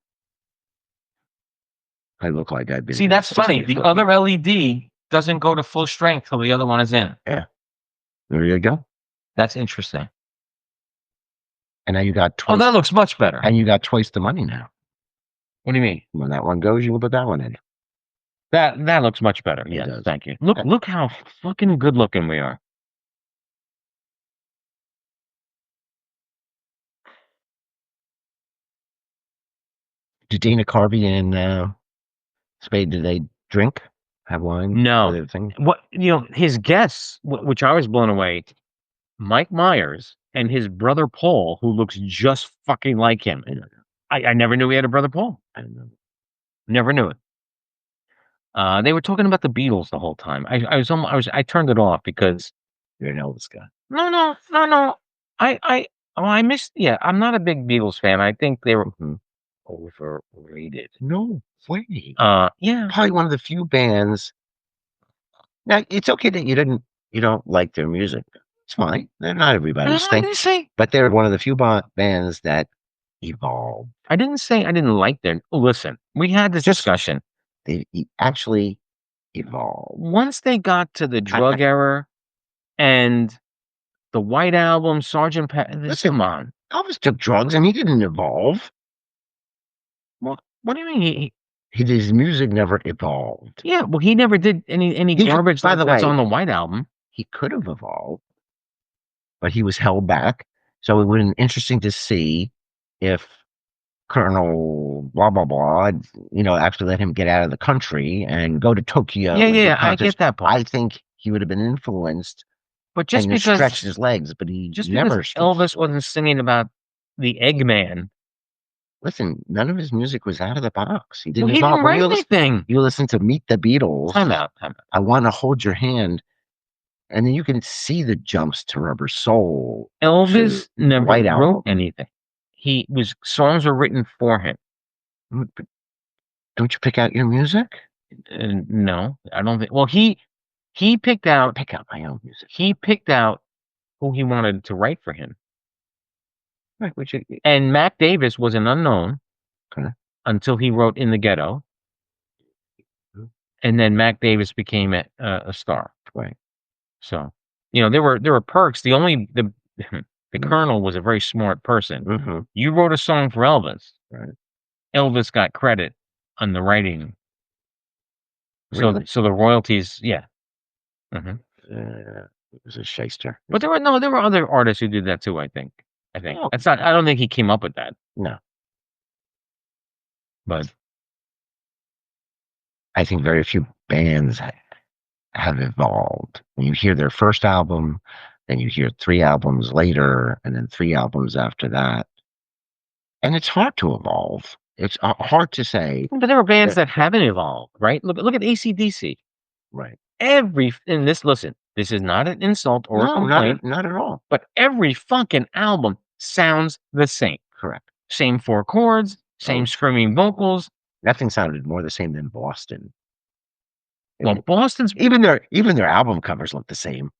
I look like I've been. See, that's funny. The other LED doesn't go to full strength till the other one is in. Yeah. There you go. That's interesting. And now you got twice. Oh, that looks much better. And you got twice the money now. What do you mean? When that one goes, you will put that one in. That looks much better. Yes, thank you. Look how fucking good looking we are. Did Dana Carvey and Spade, did they drink? Have wine? No. What his guests, which I was blown away, Mike Myers and his brother Paul, who looks just fucking like him. I never knew he had a brother Paul. I don't know. Never knew it. They were talking about the Beatles the whole time. I turned it off because you're an Elvis guy. No. I missed. Yeah, I'm not a big Beatles fan. I think they were overrated. No way. Yeah, probably one of the few bands. Now it's okay that you don't like their music. It's fine. They're not everybody's thing. But they're one of the few bands that evolved. I didn't say I didn't like their. Listen, we had this discussion. They actually evolved. Once they got to the drug era and the White Album, Sgt. Pepper. Come on. Elvis took drugs and he didn't evolve. What do you mean? His music never evolved. Yeah, well, he never did any garbage by the way, that's on the White Album. He could have evolved, but he was held back. So it would have been interesting to see if Colonel blah blah blah, actually let him get out of the country and go to Tokyo. Yeah, I get that point. I think he would have been influenced, but just because stretched his legs, but he just never. Because Elvis wasn't singing about the Eggman. Listen, none of his music was out of the box. He didn't. He didn't write anything. You listen to Meet the Beatles. Time out. I Want to Hold Your Hand. And then you can see the jumps to Rubber Soul. Elvis never wrote anything. Songs were written for him. Don't you pick out your music? No, I don't think. Well, he picked out. Pick out my own music. He picked out who he wanted to write for him. Right, and Mac Davis was an unknown until he wrote In the Ghetto. And then Mac Davis became a star. Right. So, there were perks. The Colonel was a very smart person. Mm-hmm. You wrote a song for Elvis. Right. Elvis got credit on the writing. Really? So the royalties, yeah. It was a shyster. But there were other artists who did that too, I think. That's not. I don't think he came up with that. No. But I think very few bands have evolved. When you hear their first album, then you hear 3 albums later, and then 3 albums after that. And it's hard to evolve. It's hard to say. But there are bands that haven't evolved, right? Look at AC/DC. Right. Listen, this is not an insult or a complaint. Not at all. But every fucking album sounds the same. Correct. Same 4 chords, same screaming vocals. Nothing sounded more the same than Boston. Well, Boston's even their album covers look the same.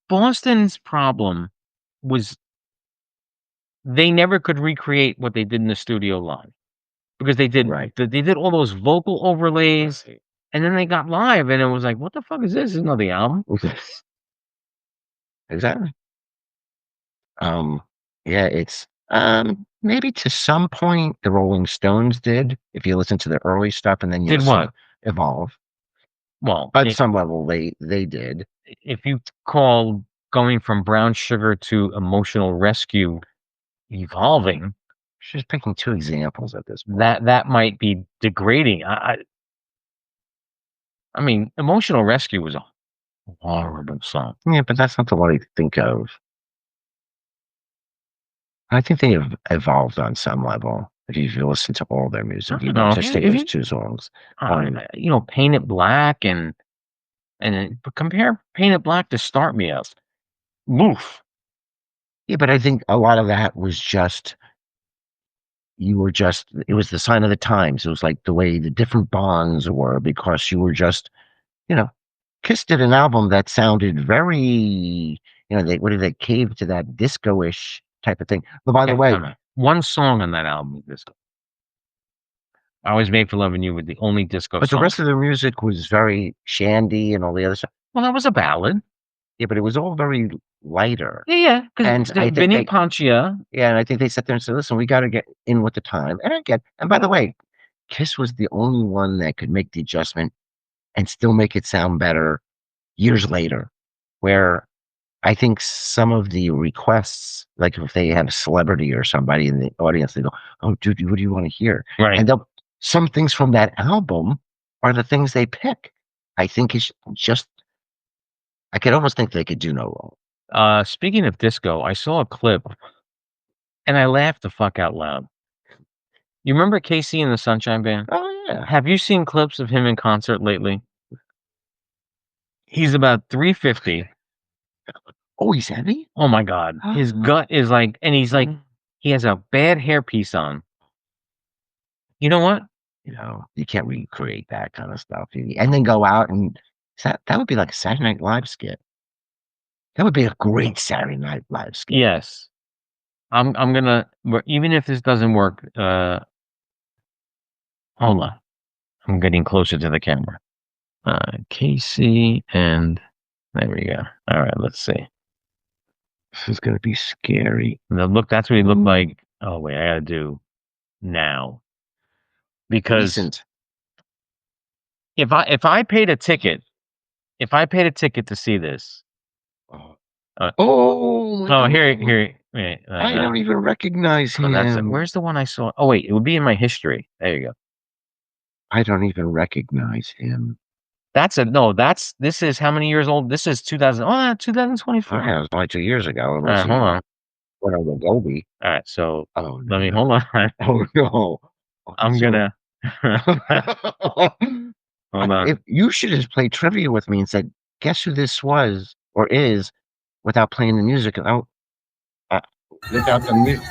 Boston's problem was they never could recreate what they did in the studio live because they did all those vocal overlays And then they got live, and it was like, what the fuck is this? This is not the album. Exactly. Yeah, it's maybe to some point the Rolling Stones did. If you listen to the early stuff, and then you Did listen what? to Evolve. Well, At some level, they did. if you call going from Brown Sugar to Emotional Rescue evolving, Just picking two examples at this point. that might be degrading. I mean, Emotional Rescue was a horrible song. Yeah, but that's not the one I think of. I think they have evolved on some level. If you listen to all their music, you don't just take those two songs. You know, Paint It Black and but compare Paint It Black to Start Me Up. Oof. Yeah, but I think a lot of that was just it was the sign of the times. It was like the way the different bonds were, because you were just, Kiss did an album that sounded very, they caved to that disco-ish type of thing. But by the way, one song on that album, disco. I Was Made for Loving You with the only disco but song. the rest of the music was very shandy and all the other stuff. Well, that was a ballad. Yeah, but it was all very lighter. Yeah, And because Vinnie Pancia. Yeah, and I think they sat there and said, listen, we got to get in with the time. And by the way, Kiss was the only one that could make the adjustment and still make it sound better years later, where I think some of the requests, like if they have a celebrity or somebody in the audience, they go, oh, dude, what do you want to hear? Right. And some things from that album are the things they pick. I think it's just, I could almost think they could do no wrong. Speaking of disco, I saw a clip and I laughed the fuck out loud. You remember Casey and the Sunshine Band? Oh, yeah. Have you seen clips of him in concert lately? He's about 350. Oh, he's heavy? Oh my God. His gut is like, and he's like, he has a bad hairpiece on. You know what? You can't recreate that kind of stuff. And then go out and that would be like a Saturday Night Live skit. That would be a great Saturday Night Live skit. Yes. I'm gonna, even if this doesn't work, hold on. I'm getting closer to the camera. Casey and there we go. All right, let's see. This is gonna be scary. Now look, that's what he looked like. Oh wait, I gotta do now. Because Decent. if I paid a ticket to see this. Here. Wait, I don't even recognize him. Where's the one I saw? Oh wait, it would be in my history. There you go. I don't even recognize him. This is how many years old? This is 2024. Yeah, it was only 2 years ago. All right, hold on. What are the Gobi? All right, so hold on. Oh no. I'm gonna hold on. If you should have played trivia with me and said, guess who this was or is, without playing the music. Without the music.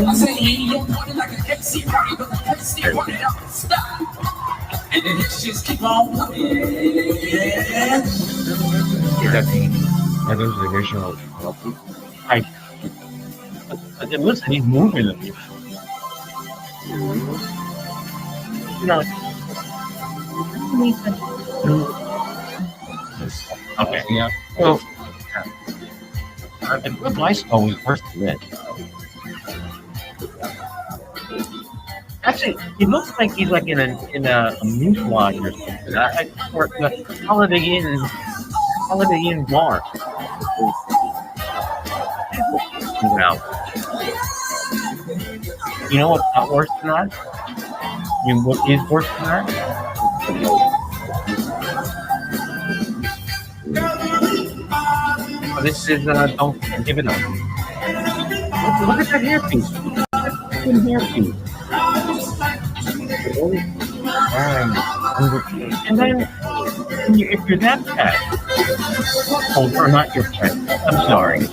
I say you don't want it like an MC party, but the MC want it up and stop. And then it's just keep on playing. Yeah. That was the original. Listen, he's moving it. Okay. Yeah. Well, the bicycle was worse than this. Actually, he looks like he's like in a moose lodge or something. Or the Holiday Inn bar. Wow. You know what's not worse than that? What is worse than that? This is don't give it up. Look at that hairpiece. Hairpiece. And then, if you're that pet, or not your pet, I'm sorry.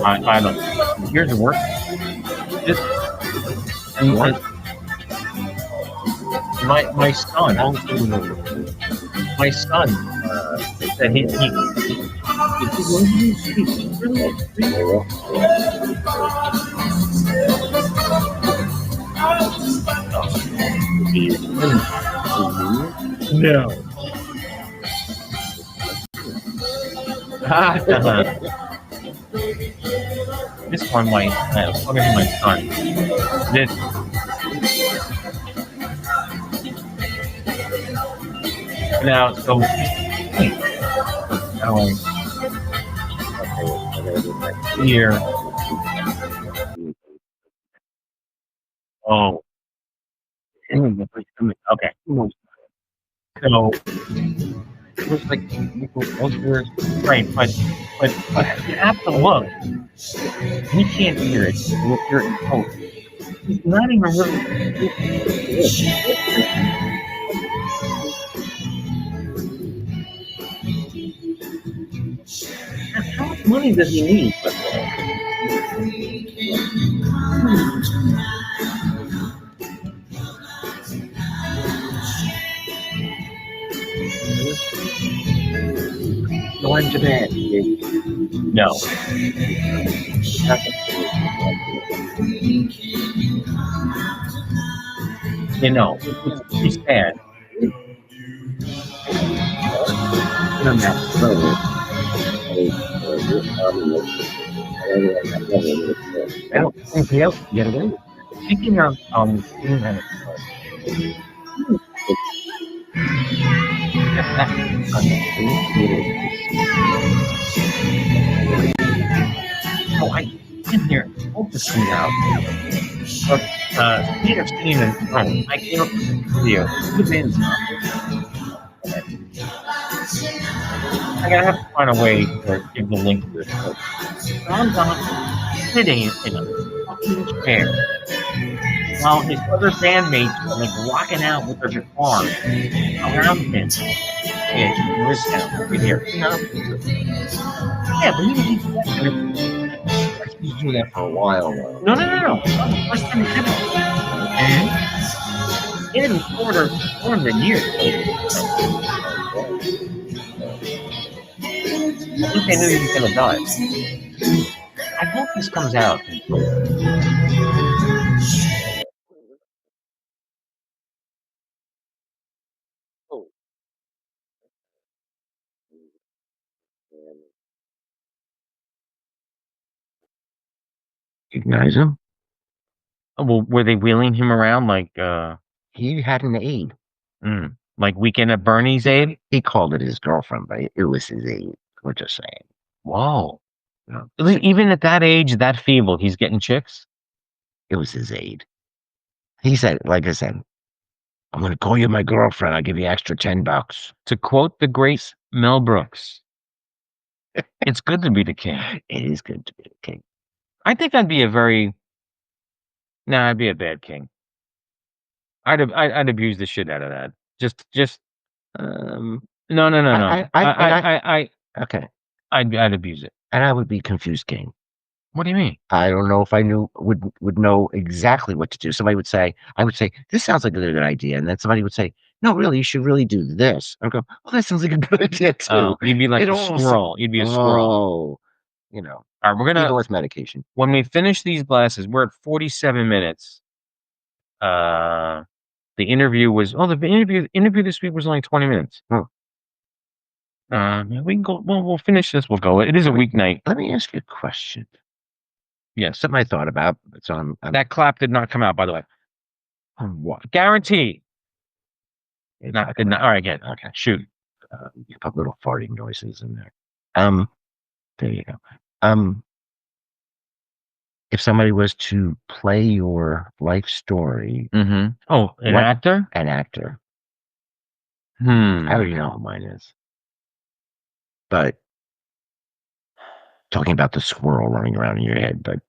I don't. Here's the work. My son. My son said he no. This one might look at my son. This now so here. Oh. Okay. So it looks like right, but you have to look. We can't hear it. You're it's not even really. How much money does he need? Going to bed. No. You know, it's bad. I don't think he'll get away. Speaking of internet, I can hear focusing out. But Peter Steven, I came up with a video. I gotta have to find a way to give the link to this. John's sitting in a fucking chair while his other bandmates are like rocking out with their guitar around him. Yeah, this down over here. Yeah, but He's doing that for a while. No. First time he did it. He didn't record more than years. I think they knew he was gonna die. I hope this comes out. Recognize him? Oh, well, were they wheeling him around like He had an aide. Like Weekend at Bernie's aide? He called it his girlfriend, but it was his aide. We're just saying. Whoa. No. Even at that age, that feeble, he's getting chicks? It was his aide. He said, like I said, I'm going to call you my girlfriend. I'll give you extra $10. To quote the great Mel Brooks, it's good to be the king. It is good to be the king. I think I'd be I'd be a bad king. I'd abuse the shit out of that. No. Okay. I'd abuse it. And I would be confused king. What do you mean? I don't know if I would know exactly what to do. Somebody would say, this sounds like a good idea. And then somebody would say, no, really, you should really do this. I'd go, oh, that sounds like a good idea too. Oh, you'd be like a squirrel. You'd be a squirrel. You know. All right, we're gonna even with medication. When we finish these glasses, we're at 47 minutes. The interview was the interview this week was only 20 minutes. Oh. We can go. Well, we'll finish this. We'll go. It is a weeknight. Let me ask you a question. Yes, something I thought about. It's on. That clap did not come out, by the way. What? Guarantee. Did not. All right, good. Okay. Shoot. You put little farting noises in there. There you go. If somebody was to play your life story. Mm-hmm. Oh, actor? An actor. I already know who mine is. But talking about the squirrel running around in your head, but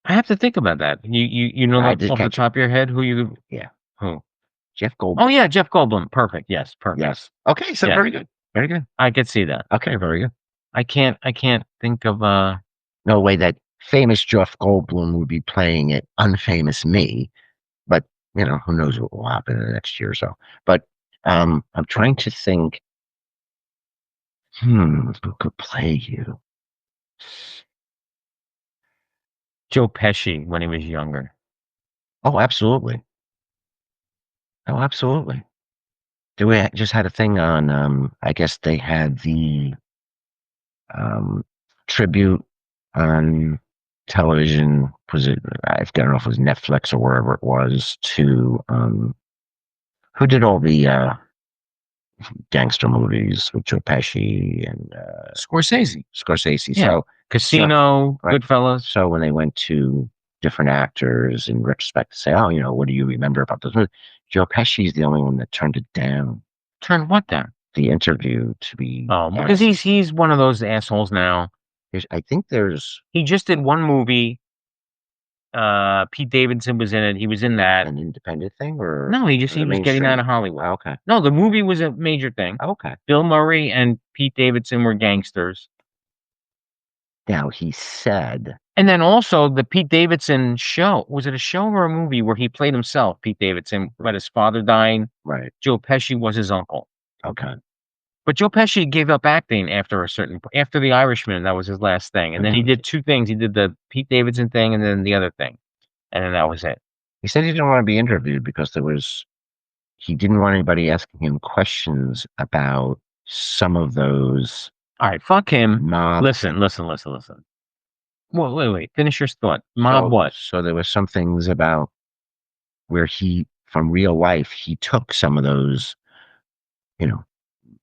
I have to think about that. You know off the top of your head who you? Yeah. Who? Jeff Goldblum. Oh yeah, Jeff Goldblum. Perfect. Yes. Perfect. Yes. Okay. So very good. Very good. I could see that. Okay. Very good. I can't think of no way that famous Jeff Goldblum would be playing it unfamous me, but who knows what will happen in the next year or so. But I'm trying to think. Who could play you? Joe Pesci when he was younger. Oh, absolutely. Oh, absolutely. We just had a thing on. I guess they had the tribute on television. Was it? I don't know if it was Netflix or wherever it was. To who did all the gangster movies with Joe Pesci and Scorsese. Scorsese. Yeah. So Casino, right. Goodfellas. So when they went to different actors in retrospect to say, oh, what do you remember about those movies? Joe Pesci is the only one that turned it down. Turned what down? The interview to be. Oh, because he's one of those assholes now. I think he just did one movie. Pete Davidson was in it. He was in that. An independent thing, or no? He was getting out of Hollywood. Oh, okay. No, the movie was a major thing. Okay. Bill Murray and Pete Davidson were gangsters. Now he said. And then also the Pete Davidson show. Was it a show or a movie where he played himself, Pete Davidson, about his father dying? Right. Joe Pesci was his uncle. Okay. But Joe Pesci gave up acting after The Irishman. That was his last thing. And then he did two things. He did the Pete Davidson thing and then the other thing. And then that was it. He said he didn't want to be interviewed because he didn't want anybody asking him questions about some of those. All right, fuck him. Listen. Well, wait. Finish your thought. What? So there was some things about where from real life, he took some of those,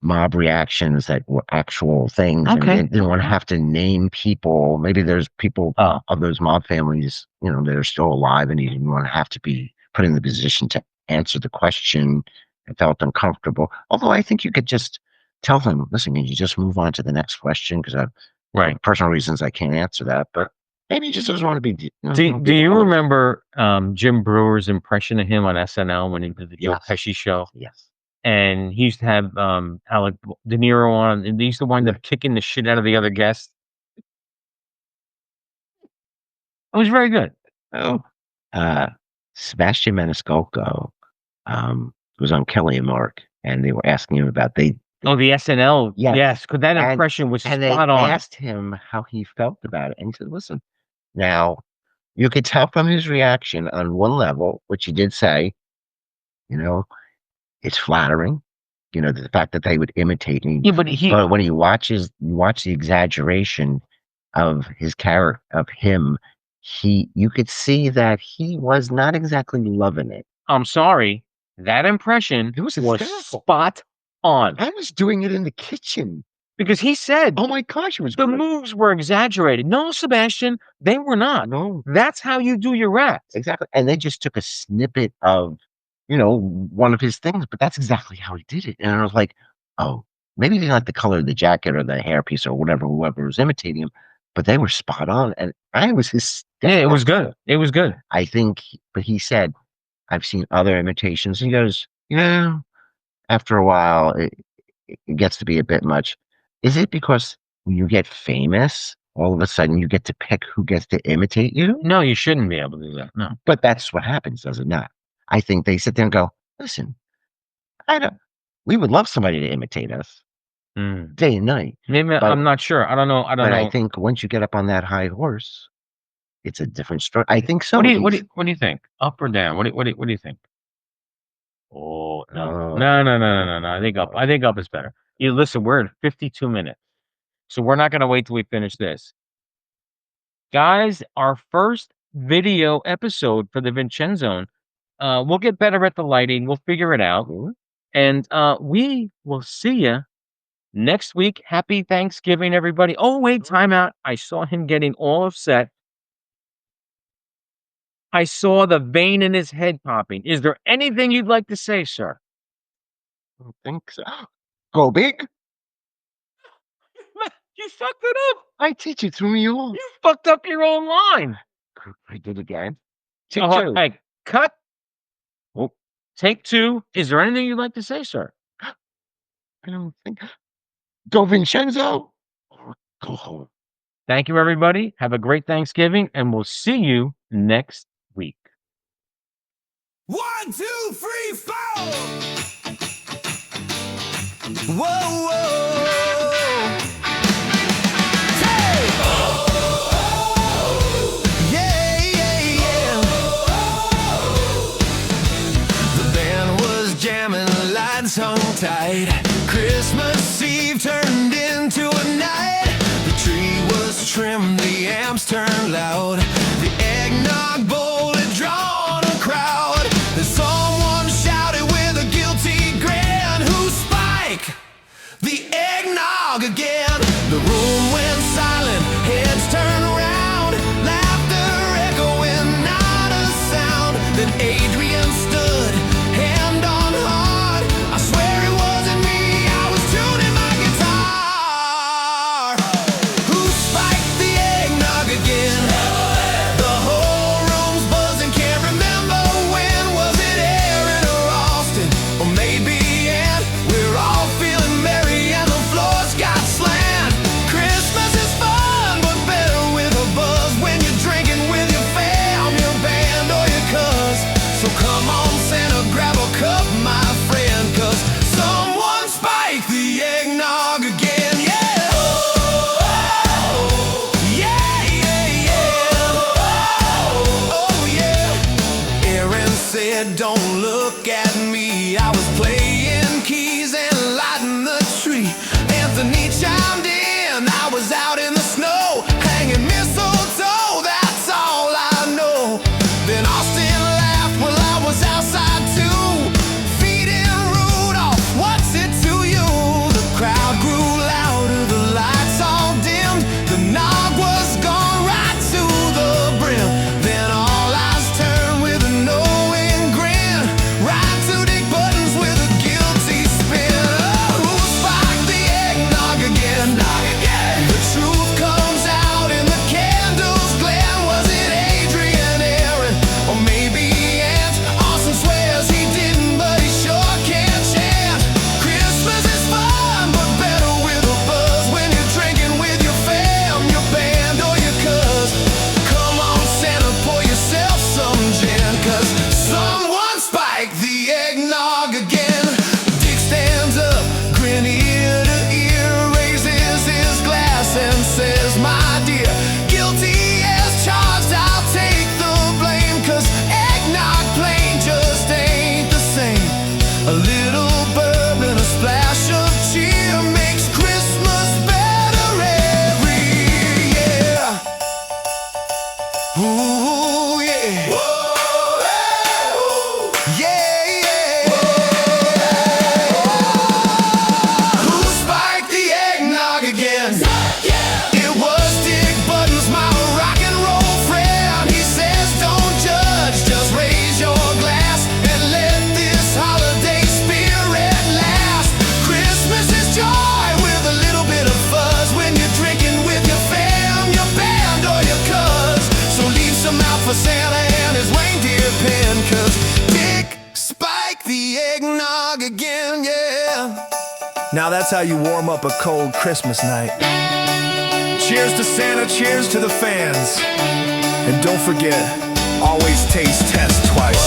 mob reactions that were actual things. Okay. And didn't want to have to name people. Maybe there's people of those mob families, that are still alive, and he didn't want to have to be put in the position to answer the question. It felt uncomfortable. Although I think you could just tell him, listen, can you just move on to the next question? Because for personal reasons, I can't answer that. But maybe he just doesn't want to be. Do you remember Jim Brewer's impression of him on SNL when he did the Joe Pesci show? Yes. And he used to have Alec De Niro on, and they used to wind up kicking the shit out of the other guests. It was very good. Oh, Sebastian Maniscalco was on Kelly and Mark, and they were asking him about the SNL. Yes, because that impression was spot on. And they asked him how he felt about it, and he said, "Listen, now you could tell from his reaction on one level, which he did say, it's flattering, the fact that they would imitate me. Yeah, but when you watch the exaggeration of his character, of him, you could see that he was not exactly loving it. I'm sorry, that impression was spot on. I was doing it in the kitchen because he said, "Oh my gosh, it was the moves were exaggerated." No, Sebastian, they were not. No, that's how you do your act. Exactly, and they just took a snippet of. One of his things, but that's exactly how he did it. And I was like, oh, maybe he didn't like the color of the jacket or the hairpiece or whoever was imitating him, but they were spot on. And I was hysterical. Yeah, it was good. It was good. I think, but he said, I've seen other imitations. He goes, after a while, it gets to be a bit much. Is it because when you get famous, all of a sudden you get to pick who gets to imitate you? No, you shouldn't be able to do that. No. But that's what happens, does it not? I think they sit there and go, listen, we would love somebody to imitate us day and night. Maybe I'm not sure. I don't know. But I think once you get up on that high horse, it's a different story. I think so. What do you think? Up or down? What do you think? Oh, no. No. I think up. I think up is better. You listen, we're at 52 minutes. So we're not going to wait till we finish this. Guys, our first video episode for the Vincenzo. We'll get better at the lighting. We'll figure it out. And we will see you next week. Happy Thanksgiving, everybody. Oh, wait, time out. I saw him getting all upset. I saw the vein in his head popping. Is there anything you'd like to say, sir? I don't think so. Go big. You fucked it up. I teach you threw me off. You fucked up your own line. I did again. Take two. Hey, cut. Oh, take two. Is there anything you'd like to say, sir? I don't think. Go Vincenzo. Or go home. Thank you, everybody. Have a great Thanksgiving, and we'll see you next week. 1, 2, 3, 4. Whoa, whoa. Yeah, yeah, yeah. The band was jamming, lights hung tight. Christmas Eve turned into a night. The tree was trimmed, the amps turned loud. The eggnog bowl had drawn a crowd. Then someone shouted with a guilty grin, "Who spiked the eggnog again?" The room went silent, heads turned around, laughter echoing, not a sound. Then Adrian stood, hand on heart. I swear it wasn't me, I was tuning my guitar. Who spiked the eggnog again? The whole room's buzzing, can't remember when. Was it Aaron or Austin, or maybe Ann? We're all feeling merry and the floors got slammed. Christmas is fun, but better with a buzz when you're drinking with your fam, your band, or your cuz. So come on, Santa, grab a cup, my friend, 'cause someone spiked the eggnog again. Yeah. Yeah, yeah, yeah. Oh, yeah. Aaron said, "Don't look at me. I was playing keys and lighting the tree." Anthony chimed in. "I was out in the snow, hanging mistletoe. That's all I know." Then Austin laughed. "Well, I was outside too, feeding Rudolph. What's it to you?" The crowd grew louder, the lights all dimmed. The nog was gone right to the brim. Then all eyes turned with a knowing grin, right to Dick Buttons with a guilty spin. Oh, who spiked the eggnog again? The truth comes out in the candles glare. Was it Adrian, Aaron, or maybe Aunt? Austin swears he didn't, but he sure can't chant. Christmas is fun, but better with a buzz when you're drinking with your fam, your band, or your cuz. Come on, Santa, pour yourself some gin, 'cause someone spiked the eggnog again. Dick stands up, grin ear to ear, raises his glass and says, "My dear, guilty as charged, I'll take the blame, 'cause eggnog plain just ain't the same. A little bourbon, a splash of cheer makes Christmas better every year." Ooh, yeah. Yeah, yeah. Who spiked the eggnog again? It was Dick Buttons, my rock and roll friend. He says, "Don't judge, just raise your glass and let this holiday spirit last." Christmas is joy with a little bit of fuzz when you're drinking with your fam, your band, or your cuz. So leave some out for Santa and his reindeer pen, 'cause Dick spiked the eggnog again, yeah. Now that's how you warm up a cold Christmas night. Cheers to Santa, cheers to the fans. And don't forget, always taste test twice.